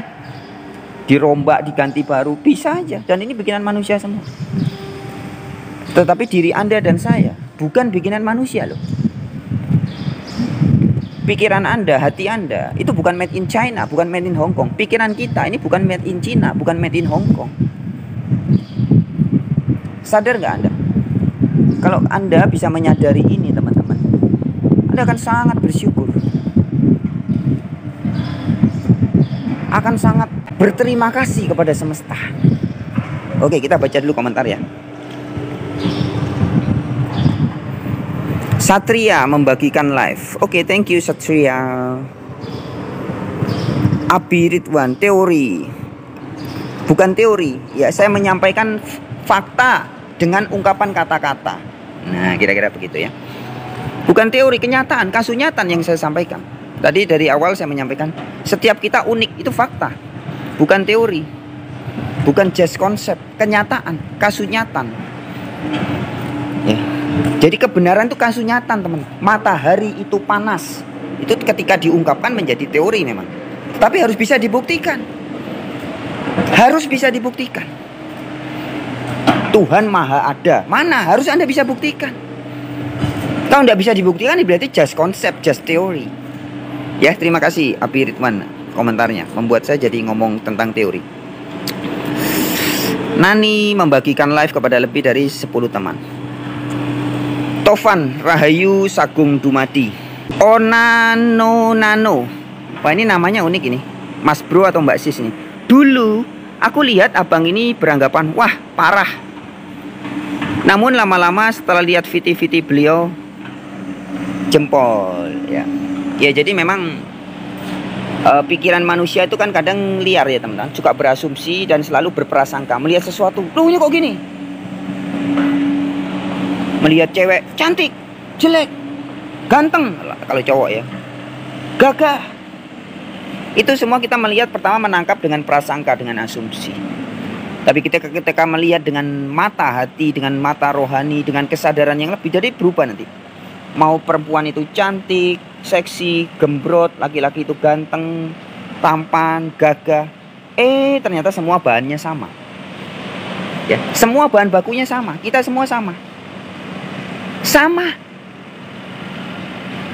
dirombak, diganti baru, bisa aja. Dan ini bikinan manusia semua. Tetapi diri Anda dan saya bukan bikinan manusia loh. Pikiran Anda, hati Anda itu bukan made in China, bukan made in Hong Kong. Pikiran kita ini bukan made in China, bukan made in Hong Kong. Sadar nggak Anda? Kalau Anda bisa menyadari ini, teman-teman, Anda akan sangat bersyukur, akan sangat berterima kasih kepada semesta. Oke, kita baca dulu komentar ya. Satria membagikan live. Oke, thank you Satria. Abi Ridwan, teori. Bukan teori. Ya, saya menyampaikan fakta dengan ungkapan kata-kata. Nah, kira-kira begitu ya. Bukan teori, kenyataan, kasunyatan yang saya sampaikan. Tadi dari awal saya menyampaikan setiap kita unik, itu fakta. Bukan teori. Bukan just konsep, kenyataan, kasunyatan. Ya. Jadi kebenaran itu kasunyatan, teman. Matahari itu panas. Itu ketika diungkapkan menjadi teori memang. Tapi harus bisa dibuktikan. Harus bisa dibuktikan. Tuhan maha ada. Mana? Harus Anda bisa buktikan. Kalau tidak bisa dibuktikan, berarti just konsep, just teori. Ya, terima kasih Abi Ridwan komentarnya. Membuat saya jadi ngomong tentang teori. Nani membagikan live kepada lebih dari 10 teman. Tovan Rahayu Sagung Dumadi. Onano Nano. Wah, ini namanya unik ini. Mas Bro atau Mbak Sis ini. Dulu aku lihat abang ini beranggapan wah parah. Namun lama-lama setelah lihat viti-viti beliau jempol ya. Ya jadi memang pikiran manusia itu kan kadang liar ya teman-teman. Suka berasumsi dan selalu berprasangka. Melihat sesuatu, loh ini kok gini. Melihat cewek cantik, jelek, ganteng kalau cowok ya, gagah. Itu semua kita melihat pertama menangkap dengan prasangka, dengan asumsi. Tapi ketika melihat dengan mata hati, dengan mata rohani, dengan kesadaran yang lebih, jadi berubah nanti. Mau perempuan itu cantik, seksi, gembrot, laki-laki itu ganteng, tampan, gagah. Ternyata semua bahannya sama. Ya, semua bahan bakunya sama. Kita semua sama. Sama.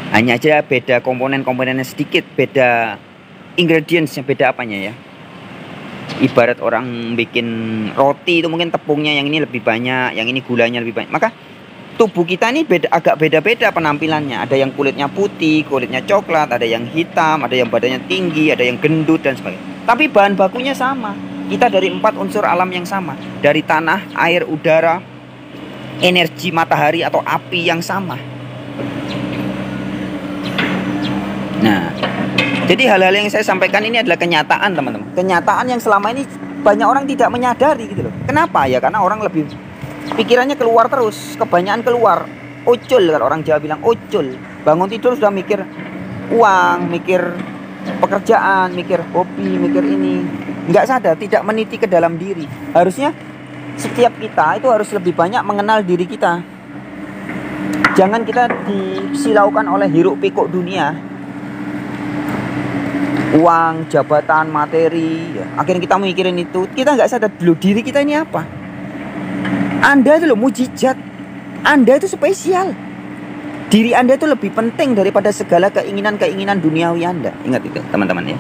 Hanya aja beda komponen-komponennya sedikit, beda ingredientsnya, beda apanya ya. Ibarat orang bikin roti itu mungkin tepungnya yang ini lebih banyak, yang ini gulanya lebih banyak. Maka tubuh kita ini agak beda-beda penampilannya. Ada yang kulitnya putih, kulitnya coklat, ada yang hitam, ada yang badannya tinggi, ada yang gendut dan sebagainya. Tapi bahan bakunya sama. Kita dari 4 unsur alam yang sama. Dari tanah, air, udara, energi matahari atau api yang sama. Nah, jadi hal-hal yang saya sampaikan ini adalah kenyataan teman-teman. Kenyataan yang selama ini banyak orang tidak menyadari gitu loh. Kenapa? Ya karena orang lebih pikirannya keluar terus, kebanyakan keluar. Ucul kalau orang Jawa bilang ucul. Bangun tidur sudah mikir uang, mikir pekerjaan, mikir hobi, mikir ini. Nggak sadar, tidak meniti ke dalam diri. Harusnya setiap kita itu harus lebih banyak mengenal diri kita. Jangan kita disilaukan oleh hiruk pikuk dunia. Uang, jabatan, materi ya. Akhirnya kita mikirin itu. Kita nggak sadar dulu diri kita ini apa. Anda itu loh mujizat. Anda itu spesial. Diri Anda itu lebih penting daripada segala keinginan-keinginan duniawi Anda. Ingat itu teman-teman ya.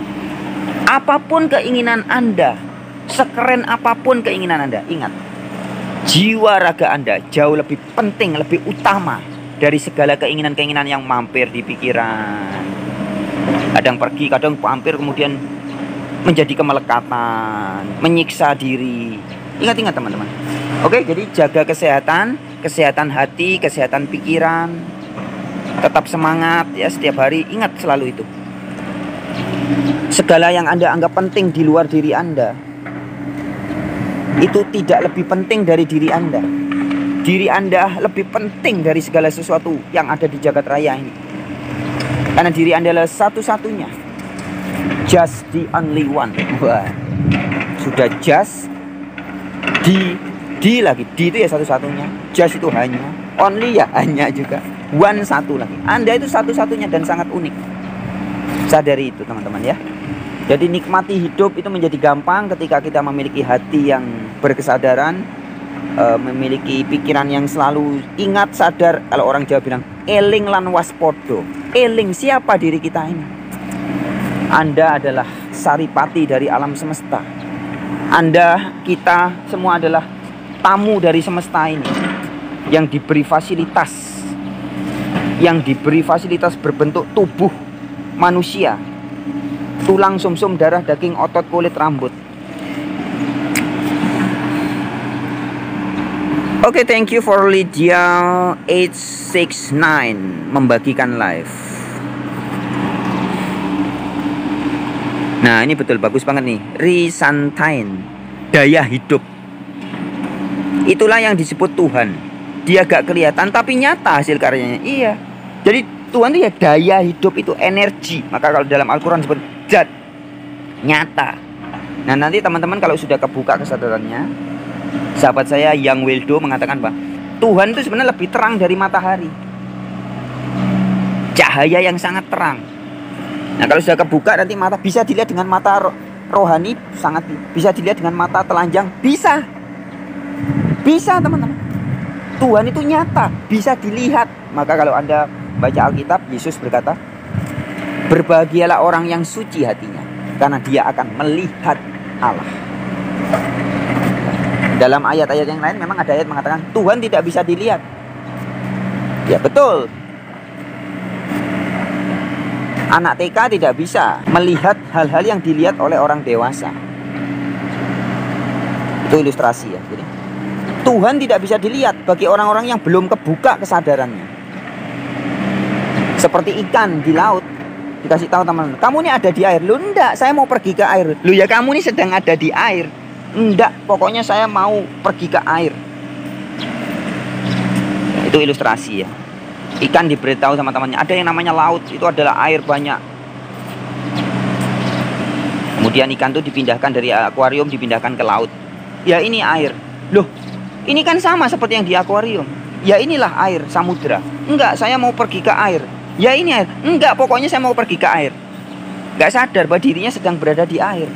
Apapun keinginan Anda, sekeren apapun keinginan Anda, ingat, jiwa raga Anda jauh lebih penting, lebih utama dari segala keinginan-keinginan yang mampir di pikiran. Kadang pergi, kadang mampir, kemudian menjadi kemelekatan, menyiksa diri. Ingat-ingat teman-teman. Oke, jadi jaga kesehatan, kesehatan hati, kesehatan pikiran. Tetap semangat ya setiap hari, ingat selalu itu. Segala yang Anda anggap penting di luar diri Anda itu tidak lebih penting dari diri Anda. Diri Anda lebih penting dari segala sesuatu yang ada di jagat raya ini. Karena diri Anda adalah satu-satunya. Just the only one. Wah, sudah just, di lagi. Di itu ya satu-satunya. Just itu hanya. Only ya hanya juga. One satu lagi. Anda itu satu-satunya dan sangat unik. Sadari itu teman-teman ya. Jadi nikmati hidup itu menjadi gampang ketika kita memiliki hati yang berkesadaran, memiliki pikiran yang selalu ingat, sadar. Kalau orang Jawa bilang eling lan waspodo. Eling siapa diri kita ini. Anda adalah saripati dari alam semesta. Anda, kita semua adalah tamu dari semesta ini yang diberi fasilitas, berbentuk tubuh manusia, tulang, sumsum, darah, daging, otot, kulit, rambut. Oke, thank you for Lydia 869 membagikan live. Nah, ini betul bagus banget nih. Risantain, daya hidup. Itulah yang disebut Tuhan. Dia gak kelihatan tapi nyata hasil karyanya. Iya. Jadi Tuhan itu ya daya hidup, itu energi. Maka kalau dalam Al-Quran disebut zat, nyata. Nah, nanti teman-teman kalau sudah kebuka kesadarannya, sahabat saya Yang Wildo mengatakan bahwa Tuhan itu sebenarnya lebih terang dari matahari. Cahaya yang sangat terang. Nah, kalau sudah kebuka nanti mata bisa dilihat dengan mata rohani, sangat bisa dilihat dengan mata telanjang, bisa. Bisa teman-teman. Tuhan itu nyata, bisa dilihat. Maka kalau Anda baca Alkitab, Yesus berkata, berbahagialah orang yang suci hatinya, karena dia akan melihat Allah. Dalam ayat-ayat yang lain memang ada ayat mengatakan Tuhan tidak bisa dilihat. Ya betul. Anak TK tidak bisa melihat hal-hal yang dilihat oleh orang dewasa. Itu ilustrasi ya. Jadi, Tuhan tidak bisa dilihat bagi orang-orang yang belum kebuka kesadarannya. Seperti ikan di laut, dikasih tahu teman-teman, kamu ini ada di air. Lu enggak, saya mau pergi ke air. Lu ya kamu ini sedang ada di air. Enggak, pokoknya saya mau pergi ke air. Itu ilustrasi ya. Ikan diberitahu sama temannya, ada yang namanya laut, itu adalah air banyak. Kemudian ikan itu dipindahkan dari akuarium, dipindahkan ke laut. Ya ini air. Loh, ini kan sama seperti yang di akuarium. Ya inilah air samudra. Enggak, saya mau pergi ke air. Ya ini air. Enggak, pokoknya saya mau pergi ke air. Enggak sadar bahwa dirinya sedang berada di air.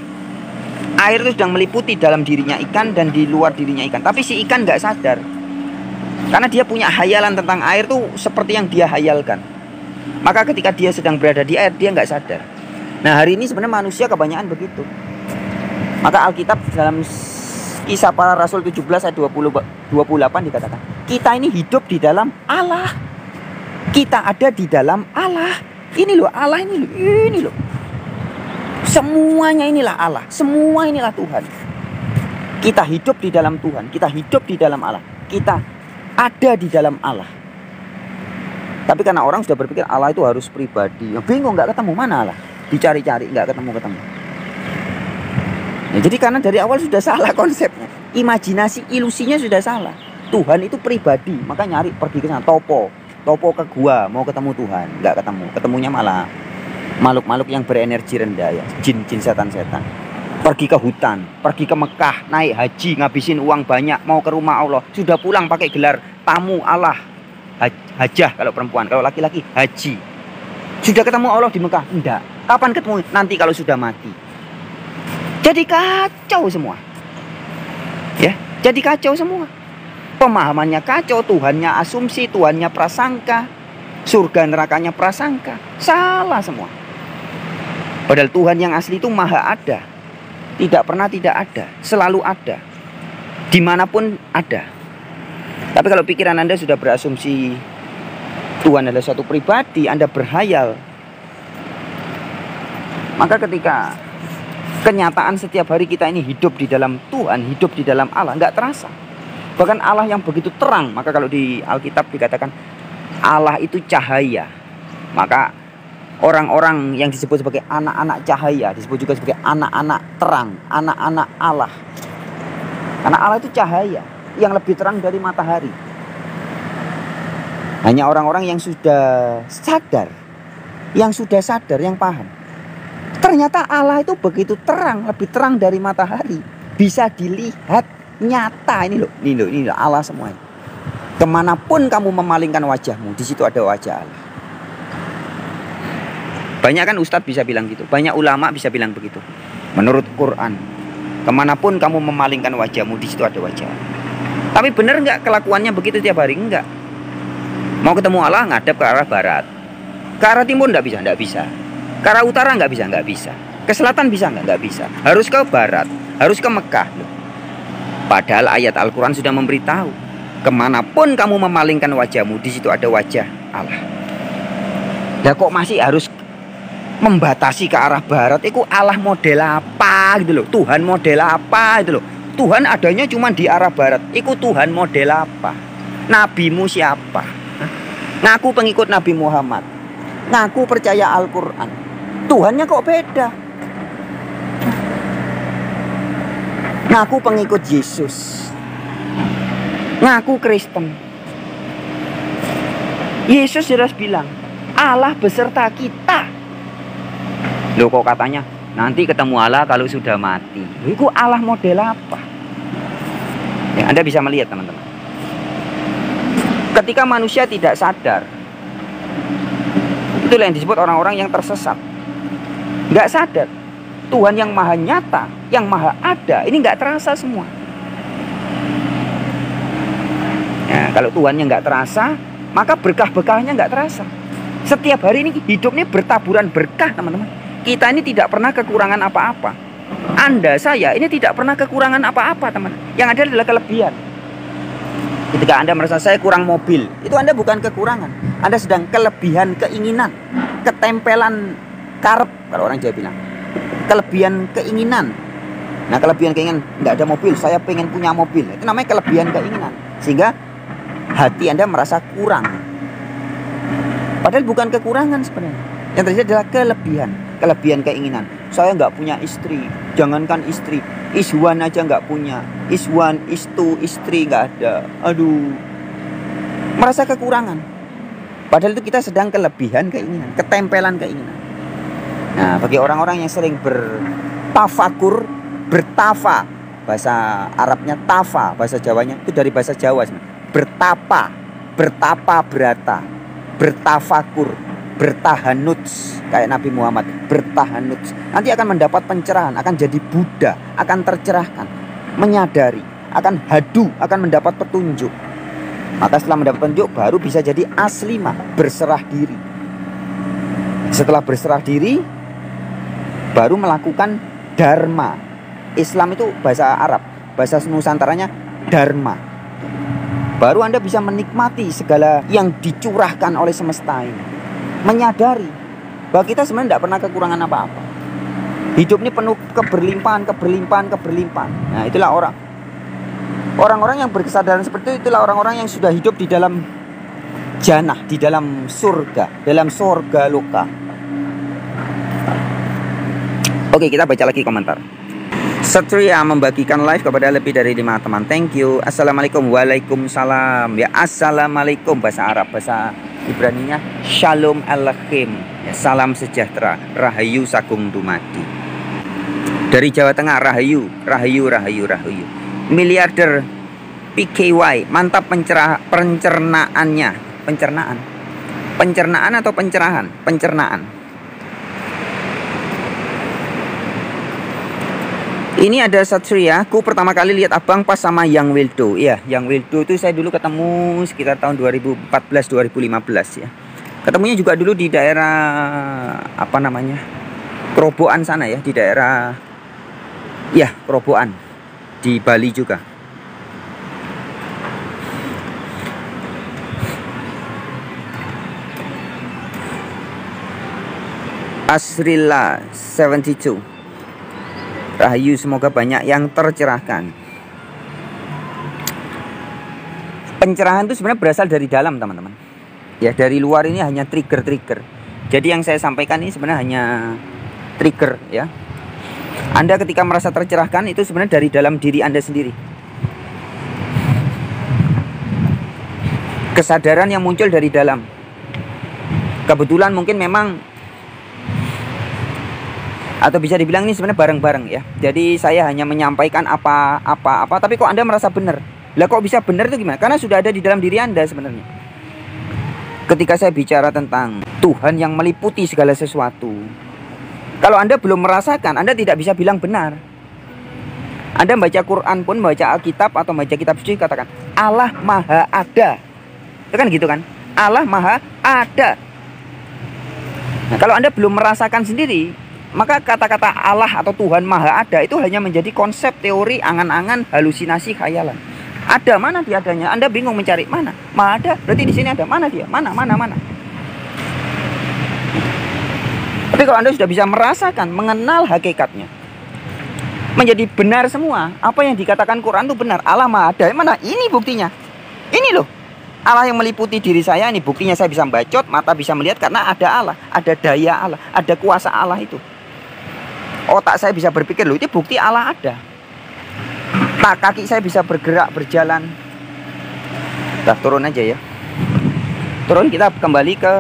Air itu sedang meliputi dalam dirinya ikan dan di luar dirinya ikan. Tapi si ikan enggak sadar. Karena dia punya hayalan tentang air tuh seperti yang dia hayalkan. Maka ketika dia sedang berada di air, dia nggak sadar. Nah hari ini sebenarnya manusia kebanyakan begitu. Maka Alkitab dalam Kisah Para Rasul 17 ayat 28 dikatakan, kita ini hidup di dalam Allah. Kita ada di dalam Allah. Ini loh Allah, ini loh. Semuanya inilah Allah. Semua inilah Tuhan. Kita hidup di dalam Tuhan. Kita hidup di dalam Allah. Kita ada di dalam Allah. Tapi karena orang sudah berpikir Allah itu harus pribadi, bingung, nggak ketemu mana Allah, dicari-cari nggak ketemu. Ya, jadi karena dari awal sudah salah konsepnya, imajinasi, ilusinya sudah salah. Tuhan itu pribadi, maka nyari pergi ke sana, topo ke gua mau ketemu Tuhan, nggak ketemu, ketemunya malah makhluk-makhluk yang berenergi rendah ya, jin-jin, setan-setan. Pergi ke hutan, pergi ke Mekah, naik haji, ngabisin uang banyak, mau ke rumah Allah, sudah pulang pakai gelar tamu Allah, hajah kalau perempuan, kalau laki-laki haji. Sudah ketemu Allah di Mekah? Enggak. Kapan ketemu? Nanti kalau sudah mati. Jadi kacau semua. Ya, jadi kacau semua. Pemahamannya kacau, Tuhannya asumsi, Tuhannya prasangka, surga nerakanya prasangka. Salah semua. Padahal Tuhan yang asli itu maha ada. Tidak pernah tidak ada, selalu ada, dimanapun ada. Tapi kalau pikiran Anda sudah berasumsi Tuhan adalah suatu pribadi, Anda berhayal, maka ketika kenyataan setiap hari kita ini hidup di dalam Tuhan, hidup di dalam Allah, nggak terasa. Bahkan Allah yang begitu terang, maka kalau di Alkitab dikatakan Allah itu cahaya, maka orang-orang yang disebut sebagai anak-anak cahaya disebut juga sebagai anak-anak terang, anak-anak Allah. Karena Allah itu cahaya yang lebih terang dari matahari. Hanya orang-orang yang sudah sadar, yang paham. Ternyata Allah itu begitu terang, lebih terang dari matahari. Bisa dilihat nyata, ini loh Allah semuanya. Kemanapun kamu memalingkan wajahmu, di situ ada wajah Allah. Banyak kan ustadz bisa bilang gitu, banyak ulama bisa bilang begitu. Menurut Quran, kemanapun kamu memalingkan wajahmu, di situ ada wajah. Tapi benar nggak kelakuannya begitu tiap hari? Enggak. Mau ketemu Allah ngadep ke arah barat, ke arah timur nggak bisa. Ke arah utara nggak bisa. Ke selatan bisa nggak bisa. Harus ke barat, harus ke Mekah. Padahal ayat Al-Quran sudah memberitahu, kemanapun kamu memalingkan wajahmu, di situ ada wajah Allah. Lah kok masih harus membatasi ke arah barat? Itu Allah model apa gitu loh, Tuhan model apa gitu loh. Tuhan adanya cuma di arah barat. Itu Tuhan model apa? Nabimu siapa? Ngaku pengikut Nabi Muhammad, ngaku percaya Al-Quran, Tuhannya kok beda. Ngaku pengikut Yesus, ngaku Kristen. Yesus jelas bilang Allah beserta kita. Loh kok katanya nanti ketemu Allah kalau sudah mati. Itu Allah model apa? Ya, Anda bisa melihat teman-teman. Ketika manusia tidak sadar, itulah yang disebut orang-orang yang tersesat. Nggak sadar Tuhan yang maha nyata, yang maha ada, ini nggak terasa semua. Ya, kalau Tuhannya nggak terasa, maka berkah-berkahnya nggak terasa. Setiap hari ini hidupnya bertaburan berkah teman-teman. Kita ini tidak pernah kekurangan apa-apa. Anda, saya ini tidak pernah kekurangan apa-apa teman. Yang ada adalah kelebihan. Ketika Anda merasa saya kurang mobil, itu Anda bukan kekurangan. Anda sedang kelebihan keinginan, ketempelan karep kalau orang Jawa bilang. Kelebihan keinginan. Nah, kelebihan keinginan, nggak ada mobil, saya pengen punya mobil. Itu namanya kelebihan keinginan. Sehingga hati Anda merasa kurang. Padahal bukan kekurangan sebenarnya. Yang terjadi adalah kelebihan keinginan. Saya nggak punya istri, jangankan istri, iswan aja nggak punya. Iswan, istu, istri nggak ada. Aduh, merasa kekurangan. Padahal itu kita sedang kelebihan keinginan, ketempelan keinginan. Nah, bagi orang-orang yang sering bertafakur, bertafa, bahasa Arabnya tafa, bahasa Jawanya itu dari bahasa Jawa sebenarnya. Bertapa berata, bertafakur, bertahanuts, kayak Nabi Muhammad, bertahanuts. Nanti akan mendapat pencerahan, akan jadi Buddha, akan tercerahkan, menyadari, akan hadu, akan mendapat petunjuk. Maka setelah mendapat petunjuk baru bisa jadi aslimah, berserah diri. Setelah berserah diri baru melakukan dharma. Islam itu bahasa Arab, bahasa Nusantaranya dharma. Baru Anda bisa menikmati segala yang dicurahkan oleh semesta ini. Menyadari bahwa kita sebenarnya tidak pernah kekurangan apa-apa. Hidup ini penuh keberlimpahan. Nah, itulah orang-orang yang berkesadaran seperti itu. Itulah orang-orang yang sudah hidup di dalam jannah, di dalam surga loka. Oke, kita baca lagi komentar. Satria membagikan live kepada lebih dari 5 teman. Thank you. Assalamualaikum. Waalaikumsalam. Ya, assalamualaikum bahasa Arab, bahasa Ibraninya Shalom Aleichem. Ya, salam sejahtera. Rahayu sagung dumadi. Dari Jawa Tengah, Rahayu. Miliarder PKY, mantap pencernaannya. Pencernaan atau pencerahan? Pencernaan. Ini ada Satria, aku pertama kali lihat abang pas sama Yang Wildo. Iya, Yang Wildo itu saya dulu ketemu sekitar tahun 2014-2015 ya. Ketemunya juga dulu di daerah apa namanya, Kerobokan sana ya, di daerah ya Kerobokan di Bali juga. Asrilla 72. Rahayu, semoga banyak yang tercerahkan. Pencerahan itu sebenarnya berasal dari dalam, teman-teman. Ya, dari luar ini hanya trigger. Jadi yang saya sampaikan ini sebenarnya hanya trigger ya. Anda ketika merasa tercerahkan itu sebenarnya dari dalam diri Anda sendiri. Kesadaran yang muncul dari dalam. Kebetulan mungkin memang, atau bisa dibilang ini sebenarnya bareng-bareng ya. Jadi saya hanya menyampaikan apa, tapi kok Anda merasa benar. Lah kok bisa benar itu gimana? Karena sudah ada di dalam diri Anda sebenarnya. Ketika saya bicara tentang Tuhan yang meliputi segala sesuatu, kalau Anda belum merasakan, Anda tidak bisa bilang benar. Anda baca Quran pun, baca Alkitab atau baca kitab suci, katakan Allah Maha Ada. Itu kan gitu kan? Allah Maha Ada. Nah, kalau Anda belum merasakan sendiri, maka kata-kata Allah atau Tuhan Maha Ada itu hanya menjadi konsep, teori, angan-angan, halusinasi, khayalan. Ada, mana dia adanya? Anda bingung mencari mana? Maha Ada, berarti di sini ada. Mana dia? Mana? Tapi kalau Anda sudah bisa merasakan, mengenal hakikatnya, menjadi benar semua. Apa yang dikatakan Quran itu benar. Allah Maha Ada. Mana? Ini buktinya. Ini loh. Allah yang meliputi diri saya, ini buktinya saya bisa bacot, mata bisa melihat karena ada Allah, ada daya Allah, ada kuasa Allah itu. Otak saya bisa berpikir, loh itu bukti Allah ada. Kaki saya bisa bergerak, berjalan. Nah, turun aja ya. Turun, kita kembali ke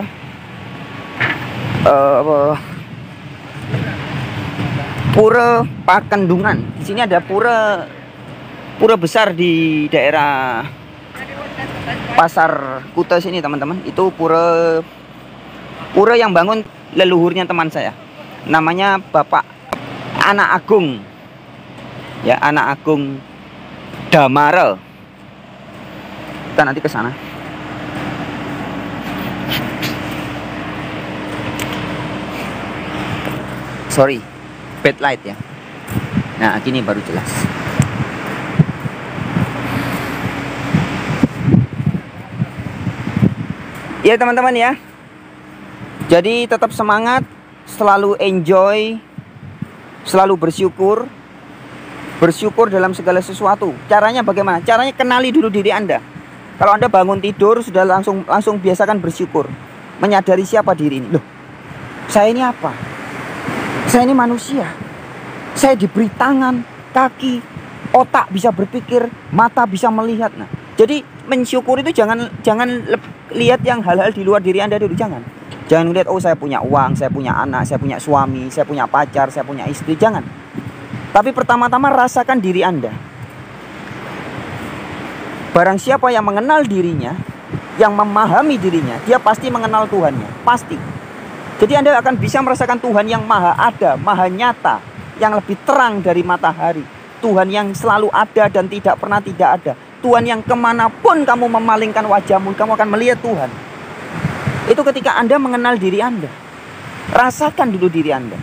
Pura Pakendungan. Di sini ada pura besar di daerah Pasar Kuta sini, teman-teman. Itu pura yang bangun leluhurnya teman saya. Namanya Bapak Anak Agung. Ya, Anak Agung Damara. Kita nanti ke sana. Sorry, bad light ya. Nah, gini baru jelas. Ya teman-teman ya. Jadi tetap semangat, selalu enjoy, selalu bersyukur. Bersyukur dalam segala sesuatu. Caranya bagaimana? Caranya kenali dulu diri Anda. Kalau Anda bangun tidur sudah langsung biasakan bersyukur. Menyadari siapa diri ini. Loh, saya ini apa? Saya ini manusia. Saya diberi tangan, kaki, otak bisa berpikir, mata bisa melihat. Nah, jadi mensyukur itu jangan lihat yang hal-hal di luar diri Anda dulu, jangan. Jangan lihat, oh saya punya uang, saya punya anak, saya punya suami, saya punya pacar, saya punya istri, jangan. Tapi pertama-tama rasakan diri Anda. Barang siapa yang mengenal dirinya, yang memahami dirinya, dia pasti mengenal Tuhannya, pasti. Jadi Anda akan bisa merasakan Tuhan yang maha ada, maha nyata, yang lebih terang dari matahari. Tuhan yang selalu ada dan tidak pernah tidak ada. Tuhan yang kemanapun kamu memalingkan wajahmu, kamu akan melihat Tuhan. Itu ketika Anda mengenal diri Anda. Rasakan dulu diri Anda.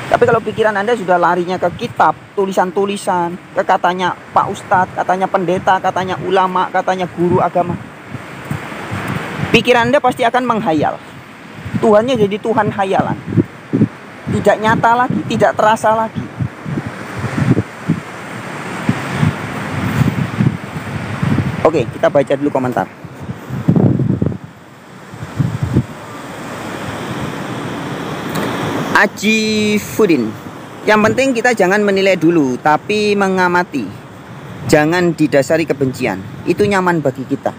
Tapi kalau pikiran Anda sudah larinya ke kitab, tulisan-tulisan, ke katanya Pak Ustadz, katanya pendeta, katanya ulama, katanya guru agama, pikiran Anda pasti akan menghayal. Tuhannya jadi Tuhan hayalan. Tidak nyata lagi, tidak terasa lagi. Oke, kita baca dulu komentar. Aji Fudin, yang penting kita jangan menilai dulu, tapi mengamati. Jangan didasari kebencian. Itu nyaman bagi kita.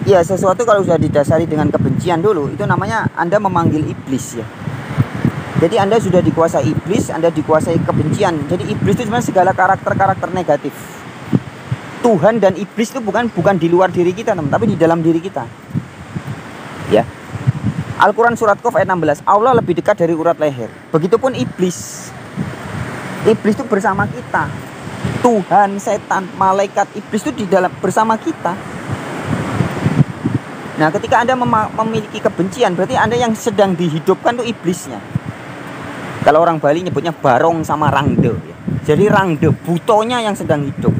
Ya, sesuatu kalau sudah didasari dengan kebencian dulu, itu namanya Anda memanggil iblis ya. Jadi Anda sudah dikuasai iblis, Anda dikuasai kebencian. Jadi iblis itu sebenarnya segala karakter-karakter negatif. Tuhan dan iblis itu bukan di luar diri kita, teman, tapi di dalam diri kita. Ya. Al-Quran surat Qaf ayat 16, Allah lebih dekat dari urat leher. Begitupun iblis. Iblis itu bersama kita. Tuhan, setan, malaikat, iblis itu di dalam bersama kita. Nah, ketika Anda memiliki kebencian, berarti Anda yang sedang dihidupkan itu iblisnya. Kalau orang Bali nyebutnya barong sama rangde ya. Jadi rangde, butonya yang sedang hidup.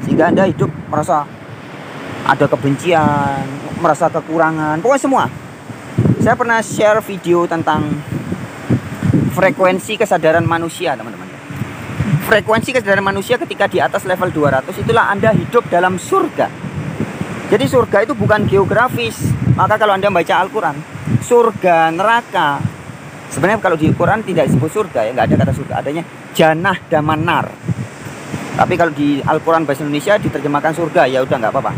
Sehingga Anda hidup merasa ada kebencian, merasa kekurangan, pokoknya semua. Saya pernah share video tentang frekuensi kesadaran manusia, teman-teman. Frekuensi kesadaran manusia ketika di atas level 200, itulah Anda hidup dalam surga. Jadi surga itu bukan geografis. Maka kalau Anda baca Al-Quran, surga, neraka, sebenarnya kalau di Quran tidak disebut surga ya, nggak ada kata surga, adanya jannah dan nar. Tapi kalau di Al-Quran bahasa Indonesia diterjemahkan surga, ya udah nggak apa-apa.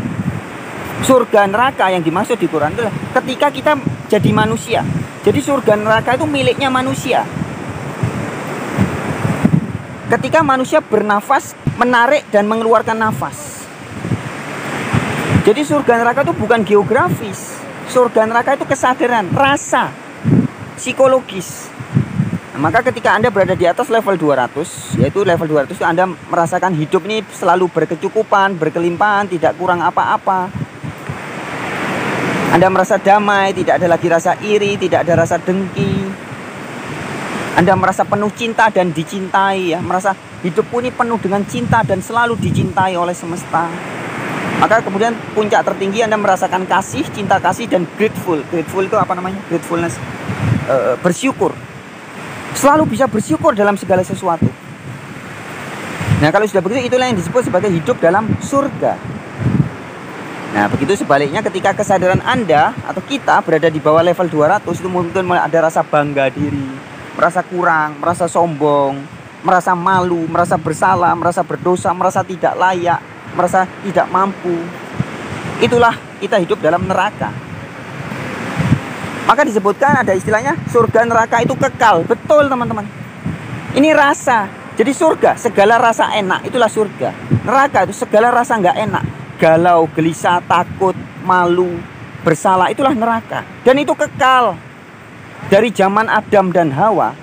Surga neraka yang dimaksud di Quran adalah ketika kita jadi manusia. Jadi surga neraka itu miliknya manusia. Ketika manusia bernafas, menarik dan mengeluarkan nafas. Jadi surga neraka itu bukan geografis. Surga neraka itu kesadaran, rasa, psikologis. Nah, maka ketika Anda berada di atas level 200, yaitu level 200 itu Anda merasakan hidup ini selalu berkecukupan, berkelimpahan, tidak kurang apa-apa. Anda merasa damai, tidak ada lagi rasa iri, tidak ada rasa dengki. Anda merasa penuh cinta dan dicintai ya, merasa hidupku ini penuh dengan cinta dan selalu dicintai oleh semesta. Maka kemudian puncak tertinggi Anda merasakan kasih, cinta kasih dan grateful. Grateful itu apa namanya? Gratefulness, bersyukur. Selalu bisa bersyukur dalam segala sesuatu. Nah, kalau sudah begitu, itulah yang disebut sebagai hidup dalam surga. Nah, begitu sebaliknya ketika kesadaran Anda atau kita berada di bawah level 200, itu mungkin mulai ada rasa bangga diri, merasa kurang, merasa sombong, merasa malu, merasa bersalah, merasa berdosa, merasa tidak layak, merasa tidak mampu. Itulah kita hidup dalam neraka. Maka disebutkan ada istilahnya surga neraka itu kekal. Betul teman-teman. Ini rasa. Jadi surga segala rasa enak, itulah surga. Neraka itu segala rasa nggak enak. Galau, gelisah, takut, malu, bersalah, itulah neraka. Dan itu kekal. Dari zaman Adam dan Hawa,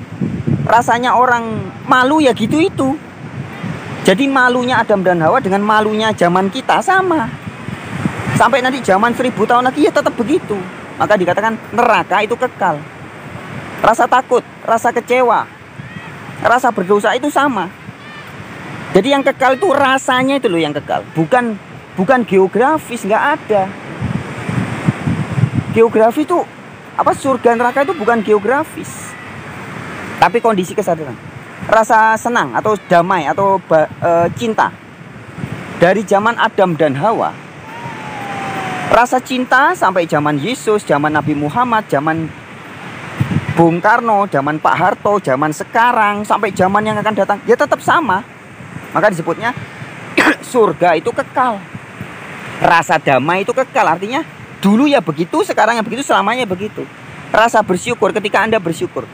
rasanya orang malu ya gitu itu. Jadi malunya Adam dan Hawa dengan malunya zaman kita sama. Sampai nanti zaman 1000 tahun lagi ya tetap begitu. Maka dikatakan neraka itu kekal. Rasa takut, rasa kecewa, rasa berdosa itu sama. Jadi yang kekal itu rasanya itu loh yang kekal, bukan bukan geografis, nggak ada. Geografi itu apa, surga neraka itu bukan geografis, tapi kondisi kesadaran, rasa senang atau damai atau cinta. Dari zaman Adam dan Hawa, rasa cinta sampai zaman Yesus, zaman Nabi Muhammad, zaman Bung Karno, zaman Pak Harto, zaman sekarang, sampai zaman yang akan datang, ya tetap sama. Maka disebutnya surga itu kekal. Rasa damai itu kekal, artinya dulu ya begitu, sekarang ya begitu, selamanya begitu. Rasa bersyukur ketika Anda bersyukur.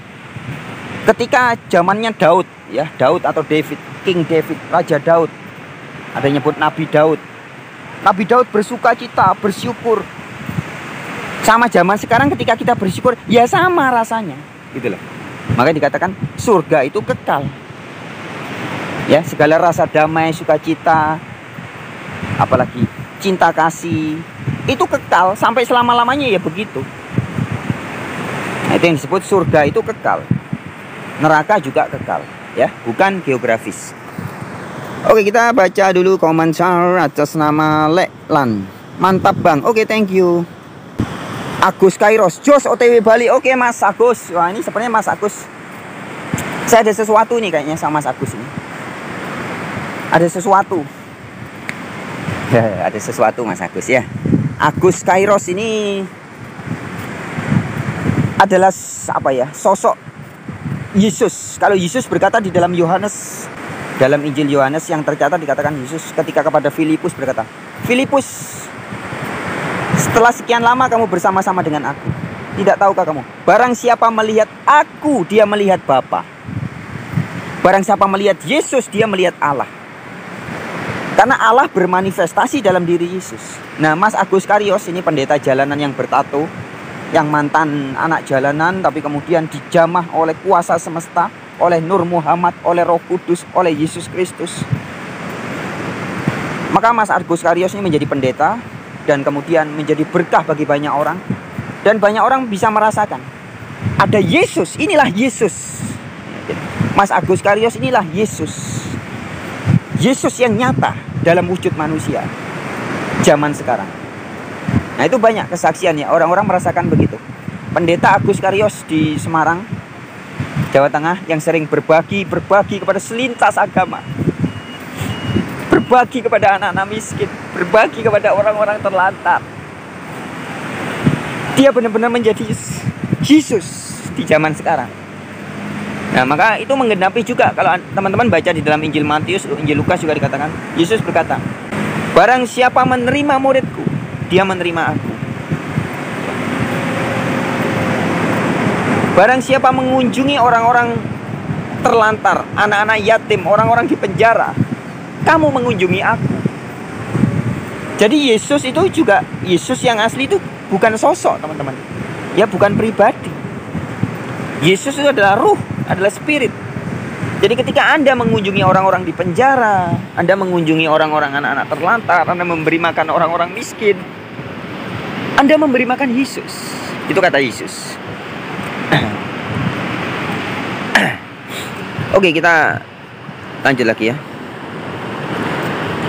Ketika zamannya Daud, ya Daud atau David, King David, Raja Daud. Ada yang nyebut Nabi Daud. Nabi Daud bersuka cita, bersyukur. Sama zaman sekarang ketika kita bersyukur, ya sama rasanya, gitu loh. Makanya dikatakan surga itu kekal. Ya, segala rasa damai, sukacita, apalagi cinta kasih, itu kekal sampai selama-lamanya, ya begitu. Nah, itu yang disebut surga itu kekal. Neraka juga kekal, ya, bukan geografis. Oke, kita baca dulu komentar atas nama Leklan. Mantap bang, oke, thank you. Agus Kairos, Jos OTW Bali. Oke Mas Agus, wah ini sebenarnya Mas Agus, saya ada sesuatu nih kayaknya sama Mas Agus ini. Ada sesuatu. Ya, ada sesuatu Mas Agus ya. Agus Kairos ini adalah apa ya, sosok Yesus. Kalau Yesus berkata di dalam Yohanes, dalam Injil Yohanes yang tercatat dikatakan Yesus ketika kepada Filipus berkata, Filipus, setelah sekian lama kamu bersama-sama dengan aku, tidak tahukah kamu, barang siapa melihat aku, dia melihat Bapa. Barang siapa melihat Yesus, dia melihat Allah. Karena Allah bermanifestasi dalam diri Yesus. Nah, Mas Agus Karios ini pendeta jalanan yang bertato, yang mantan anak jalanan, tapi kemudian dijamah oleh kuasa semesta, oleh Nur Muhammad, oleh Roh Kudus, oleh Yesus Kristus. Maka Mas Agus Karios ini menjadi pendeta dan kemudian menjadi berkah bagi banyak orang. Dan banyak orang bisa merasakan ada Yesus, inilah Yesus. Mas Agus Karios inilah Yesus. Yesus yang nyata dalam wujud manusia zaman sekarang. Nah, itu banyak kesaksiannya, orang-orang merasakan begitu. Pendeta Agus Karios di Semarang, Jawa Tengah, yang sering berbagi kepada selintas agama, berbagi kepada anak-anak miskin, berbagi kepada orang-orang terlantar. Dia benar-benar menjadi Yesus di zaman sekarang. Nah, maka itu menggenapi juga kalau teman-teman baca di dalam Injil Matius, Injil Lukas juga dikatakan, Yesus berkata, barang siapa menerima muridku, dia menerima aku. Barang siapa mengunjungi orang-orang terlantar, anak-anak yatim, orang-orang di penjara, kamu mengunjungi aku. Jadi Yesus itu juga, Yesus yang asli itu bukan sosok teman-teman, ya bukan pribadi. Yesus itu adalah ruh, adalah spirit. Jadi ketika Anda mengunjungi orang-orang di penjara, Anda mengunjungi orang-orang anak-anak terlantar, Anda memberi makan orang-orang miskin, Anda memberi makan Yesus. Itu kata Yesus. Oke, kita lanjut lagi ya.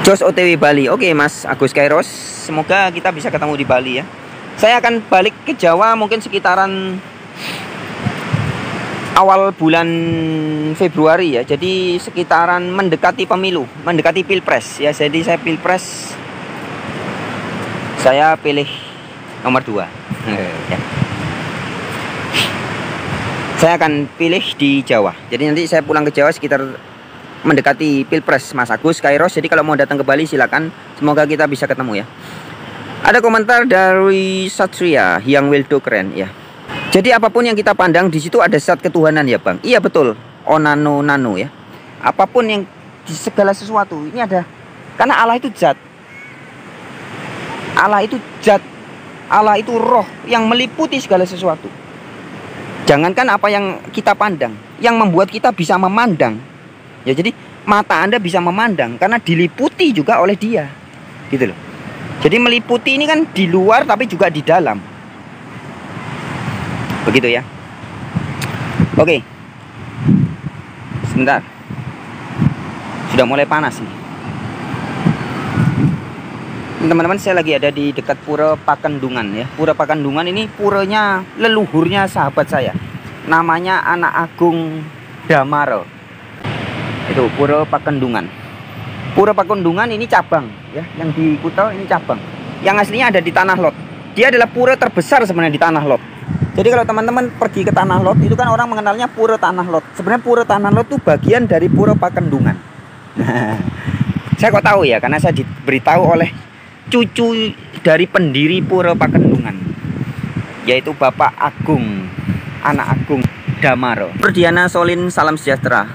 Jos OTW Bali. Oke Mas Agus Kairos, semoga kita bisa ketemu di Bali ya. Saya akan balik ke Jawa mungkin sekitaran awal bulan Februari ya. Jadi sekitaran mendekati pemilu, mendekati pilpres ya. Jadi saya pilpres, saya pilih nomor 2 ya. Saya akan pilih di Jawa. Jadi nanti saya pulang ke Jawa sekitar mendekati pilpres Mas Agus Kairos. Jadi kalau mau datang ke Bali silakan. Semoga kita bisa ketemu ya. Ada komentar dari Satria yang Wildo keren ya. Jadi apapun yang kita pandang di situ ada zat ketuhanan ya Bang. Iya betul. Onano nano ya. Apapun yang di segala sesuatu ini ada. Karena Allah itu zat. Allah itu zat. Allah itu roh yang meliputi segala sesuatu. Jangankan apa yang kita pandang, yang membuat kita bisa memandang. Ya jadi mata Anda bisa memandang karena diliputi juga oleh Dia. Gitu loh. Jadi meliputi ini kan di luar tapi juga di dalam. Begitu ya. Oke. Sebentar. Sudah mulai panas nih. Teman-teman, saya lagi ada di dekat Pura Pakendungan ya. Pura Pakendungan ini puranya leluhurnya sahabat saya. Namanya Anak Agung Damaro. Itu Pura Pakendungan. Pura Pakendungan ini cabang ya, yang di Kuta ini cabang. Yang aslinya ada di Tanah Lot. Dia adalah pura terbesar sebenarnya di Tanah Lot. Jadi kalau teman-teman pergi ke Tanah Lot, itu kan orang mengenalnya Pura Tanah Lot. Sebenarnya Pura Tanah Lot itu bagian dari Pura Pakendungan. Saya kok tahu ya, karena saya diberitahu oleh cucu dari pendiri Pura Pakendungan, yaitu Bapak Agung, Anak Agung Damaro. Perdiana Solin, salam sejahtera.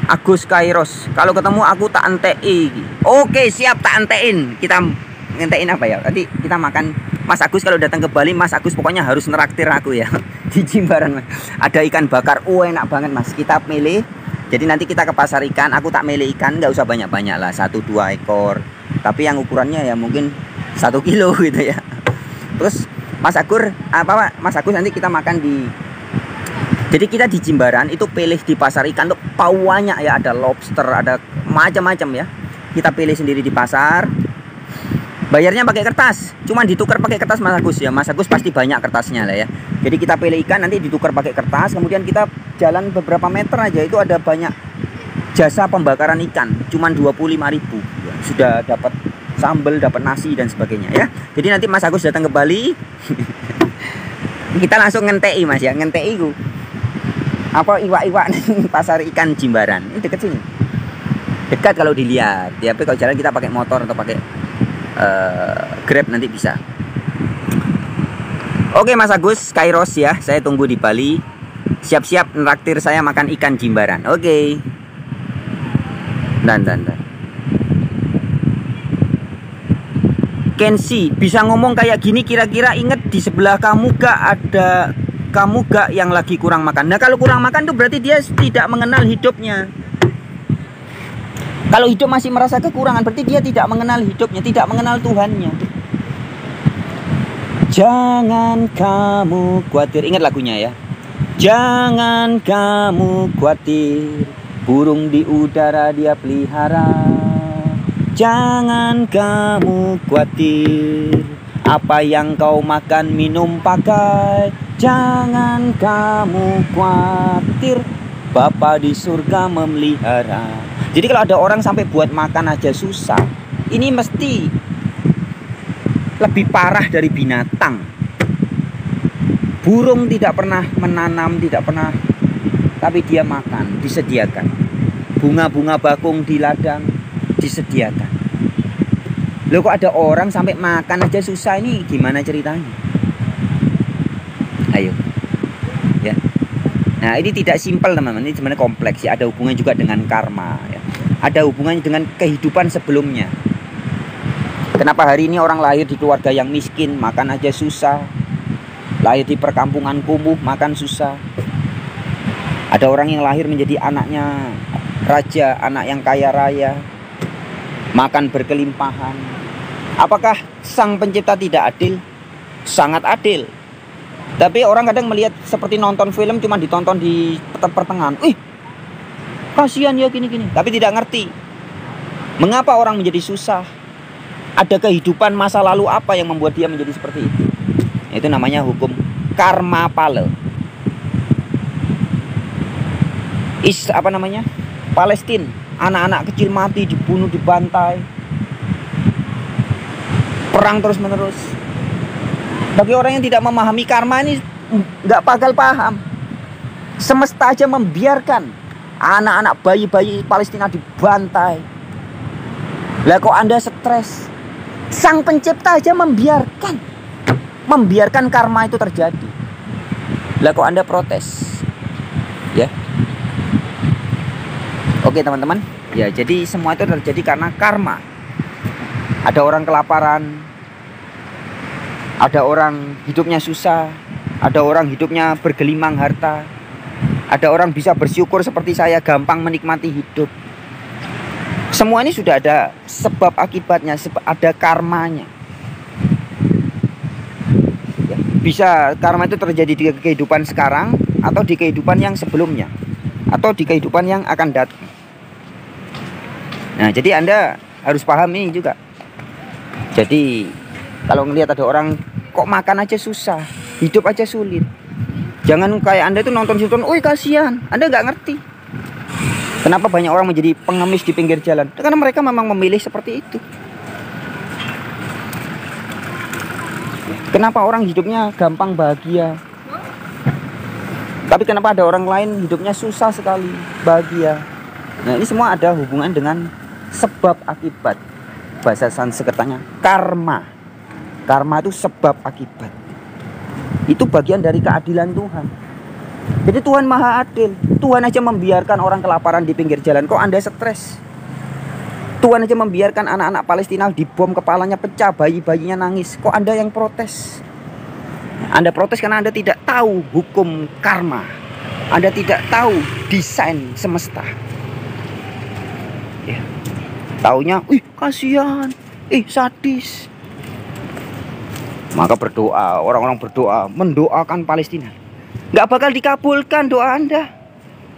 Agus Kairos, kalau ketemu aku tak entei. Oke, siap, tak entein. Kita ngentein apa ya? Nanti kita makan. Mas Agus kalau datang ke Bali, Mas Agus pokoknya harus neraktir aku ya. Di Jimbaran ada ikan bakar, enak banget Mas. Kita milih. Jadi nanti kita ke pasar ikan, aku tak milih ikan, nggak usah banyak-banyak lah, 1-2 ekor. Tapi yang ukurannya ya mungkin 1 kilo gitu ya. Terus Mas Agus nanti kita makan di. Jadi kita di Jimbaran itu pilih di pasar ikan tuh banyak ya, ada lobster, ada macam-macam ya. Kita pilih sendiri di pasar. Bayarnya pakai kertas, cuman ditukar pakai kertas Mas Agus ya. Mas Agus pasti banyak kertasnya lah ya. Jadi kita pilih ikan, nanti ditukar pakai kertas. Kemudian kita jalan beberapa meter aja, itu ada banyak jasa pembakaran ikan, cuman 25.000 ya, sudah dapat sambal, dapat nasi dan sebagainya ya. Jadi nanti Mas Agus datang ke Bali kita langsung ngentei Mas ya, ngentei ku apa iwak-iwak pasar ikan Jimbaran. Ini deket sini, dekat kalau dilihat ya. Tapi kalau jalan kita pakai motor atau pakai Grab nanti bisa. Oke Mas Agus Kairos ya, saya tunggu di Bali. Siap-siap neraktir saya makan ikan Jimbaran. Oke. Dan. Kensi, bisa ngomong kayak gini kira-kira inget di sebelah kamu gak yang lagi kurang makan. Nah kalau kurang makan tuh berarti dia tidak mengenal hidupnya. Kalau hidup masih merasa kekurangan, berarti dia tidak mengenal hidupnya, tidak mengenal Tuhannya. Jangan kamu khawatir, ingat lagunya ya. Jangan kamu khawatir, burung di udara dia pelihara. Jangan kamu khawatir, apa yang kau makan, minum, pakai. Jangan kamu khawatir, Bapa di surga memelihara. Jadi kalau ada orang sampai buat makan aja susah, ini mesti lebih parah dari binatang. Burung tidak pernah menanam, tidak pernah, tapi dia makan, disediakan. Bunga-bunga bakung di ladang, disediakan. Loh kok ada orang sampai makan aja susah, ini gimana ceritanya? Ayo. Ya. Nah ini tidak simpel teman-teman, ini sebenarnya kompleks ya. Ada hubungan juga dengan karma ya. Ada hubungannya dengan kehidupan sebelumnya. Kenapa hari ini orang lahir di keluarga yang miskin, makan aja susah. Lahir di perkampungan kumuh, makan susah. Ada orang yang lahir menjadi anaknya raja, anak yang kaya raya, makan berkelimpahan. Apakah sang pencipta tidak adil? Sangat adil. Tapi orang kadang melihat seperti nonton film, cuma ditonton di pertengahan. Kasihan ya gini-gini. Tapi tidak ngerti mengapa orang menjadi susah. Ada kehidupan masa lalu apa yang membuat dia menjadi seperti itu. Itu namanya hukum karma pale. Palestina, anak-anak kecil mati, dibunuh, dibantai, perang terus menerus. Bagi orang yang tidak memahami karma ini nggak bakal paham. Semesta aja membiarkan anak-anak bayi-bayi Palestina dibantai. Lah kok Anda stres? Sang pencipta aja membiarkan karma itu terjadi. Lah kok Anda protes? Ya. Oke teman-teman. Ya, jadi semua itu terjadi karena karma. Ada orang kelaparan, ada orang hidupnya susah, ada orang hidupnya bergelimang harta, ada orang bisa bersyukur seperti saya, gampang menikmati hidup. Semua ini sudah ada sebab akibatnya, ada karmanya. Ya, bisa karma itu terjadi di kehidupan sekarang, atau di kehidupan yang sebelumnya, atau di kehidupan yang akan datang. Nah, jadi Anda harus paham ini juga. Jadi kalau ngelihat ada orang kok makan aja susah, hidup aja sulit, jangan kayak Anda itu nonton sinetron, wih kasihan. Anda nggak ngerti kenapa banyak orang menjadi pengemis di pinggir jalan, karena mereka memang memilih seperti itu. Kenapa orang hidupnya gampang bahagia, tapi kenapa ada orang lain hidupnya susah sekali bahagia? Nah, ini semua ada hubungan dengan sebab akibat. Bahasa Sanskertanya karma. Karma itu sebab akibat. Itu bagian dari keadilan Tuhan. Jadi Tuhan maha adil. Tuhan aja membiarkan orang kelaparan di pinggir jalan, kok Anda stres? Tuhan aja membiarkan anak-anak Palestina dibom, kepalanya pecah, bayi-bayinya nangis, kok Anda yang protes? Anda protes karena Anda tidak tahu hukum karma. Anda tidak tahu desain semesta. Ya. Taunya, ih kasihan, ih sadis. Maka berdoa, orang-orang berdoa, mendoakan Palestina. Nggak bakal dikabulkan doa Anda.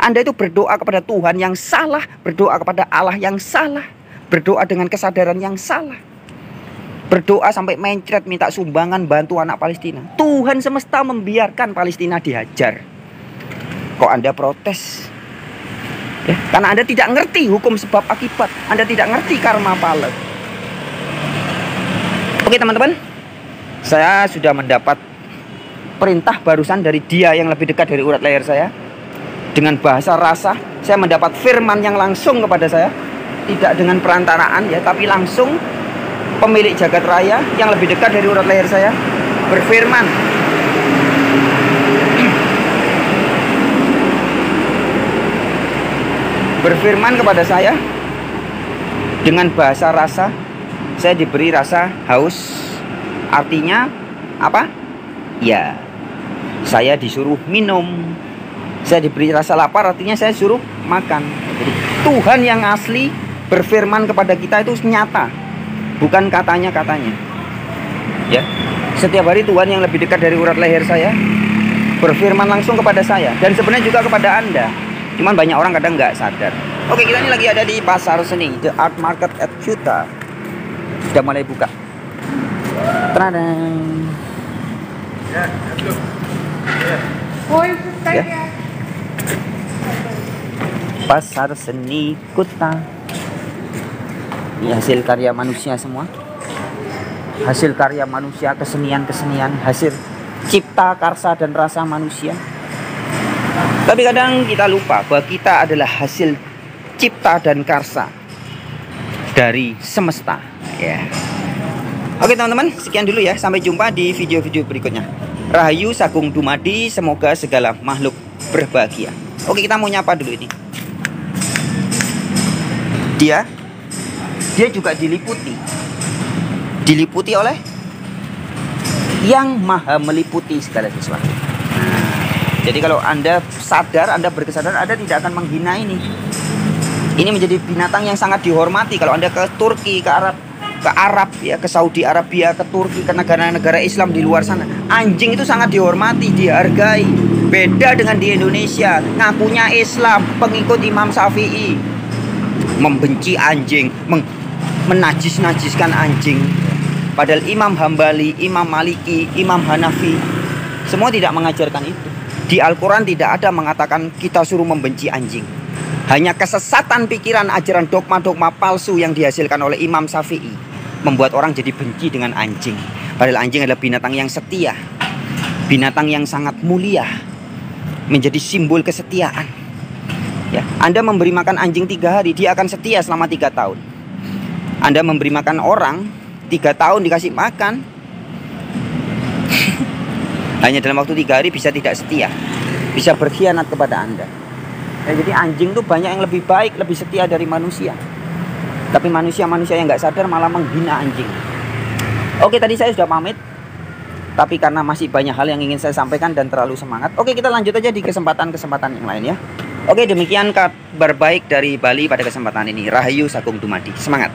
Anda itu berdoa kepada Tuhan yang salah, berdoa kepada Allah yang salah, berdoa dengan kesadaran yang salah. Berdoa sampai mencret minta sumbangan bantu anak Palestina. Tuhan semesta membiarkan Palestina dihajar. Kok Anda protes? Ya, karena Anda tidak ngerti hukum sebab akibat. Anda tidak ngerti karma pala. Oke teman-teman, saya sudah mendapat perintah barusan dari dia yang lebih dekat dari urat leher saya. Dengan bahasa rasa, saya mendapat firman yang langsung kepada saya. Tidak dengan perantaraan ya, tapi langsung pemilik jagat raya yang lebih dekat dari urat leher saya berfirman. Berfirman kepada saya dengan bahasa rasa. Saya diberi rasa haus. Artinya apa? Ya, saya disuruh minum. Saya diberi rasa lapar, artinya saya suruh makan. Jadi Tuhan yang asli berfirman kepada kita itu nyata, bukan katanya-katanya. Ya, setiap hari Tuhan yang lebih dekat dari urat leher saya berfirman langsung kepada saya, dan sebenarnya juga kepada Anda. Cuman banyak orang kadang nggak sadar. Oke, kita ini lagi ada di pasar seni, The Art Market at Kuta. Sudah mulai buka. Tadang. Ya. Pasar seni Kuta. Ini hasil karya manusia semua. Hasil karya manusia, kesenian-kesenian, hasil cipta karsa dan rasa manusia. Tapi kadang kita lupa bahwa kita adalah hasil cipta dan karsa dari semesta. Ya. Oke teman-teman, sekian dulu ya. Sampai jumpa di video-video berikutnya. Rahayu Sagung Dumadi, semoga segala makhluk berbahagia. Oke, kita mau nyapa dulu ini. Dia juga diliputi oleh yang maha meliputi segala sesuatu. Jadi kalau Anda sadar, Anda berkesadaran, Anda tidak akan menghina ini. Ini menjadi binatang yang sangat dihormati. Kalau Anda ke Turki, ke Arab ya, ke Saudi Arabia, ke Turki, ke negara-negara Islam di luar sana, anjing itu sangat dihormati, dihargai. Beda dengan di Indonesia, ngakunya Islam, pengikut Imam Syafi'i, membenci anjing, menajis-najiskan anjing. Padahal Imam Hambali, Imam Maliki, Imam Hanafi, semua tidak mengajarkan itu. Di Al-Quran tidak ada mengatakan kita suruh membenci anjing. Hanya kesesatan pikiran, ajaran dogma-dogma palsu yang dihasilkan oleh Imam Syafi'i membuat orang jadi benci dengan anjing. Padahal anjing adalah binatang yang setia, binatang yang sangat mulia, menjadi simbol kesetiaan. Ya, Anda memberi makan anjing 3 hari, dia akan setia selama 3 tahun. Anda memberi makan orang 3 tahun dikasih makan, hanya dalam waktu 3 hari bisa tidak setia, bisa berkhianat kepada Anda. Ya, jadi anjing tuh banyak yang lebih baik, lebih setia dari manusia. Tapi manusia-manusia yang nggak sadar malah menghina anjing. Oke, tadi saya sudah pamit. Tapi karena masih banyak hal yang ingin saya sampaikan dan terlalu semangat, oke kita lanjut aja di kesempatan-kesempatan yang lain ya. Oke, demikian kabar baik dari Bali pada kesempatan ini. Rahayu Sagung Dumadi. Semangat.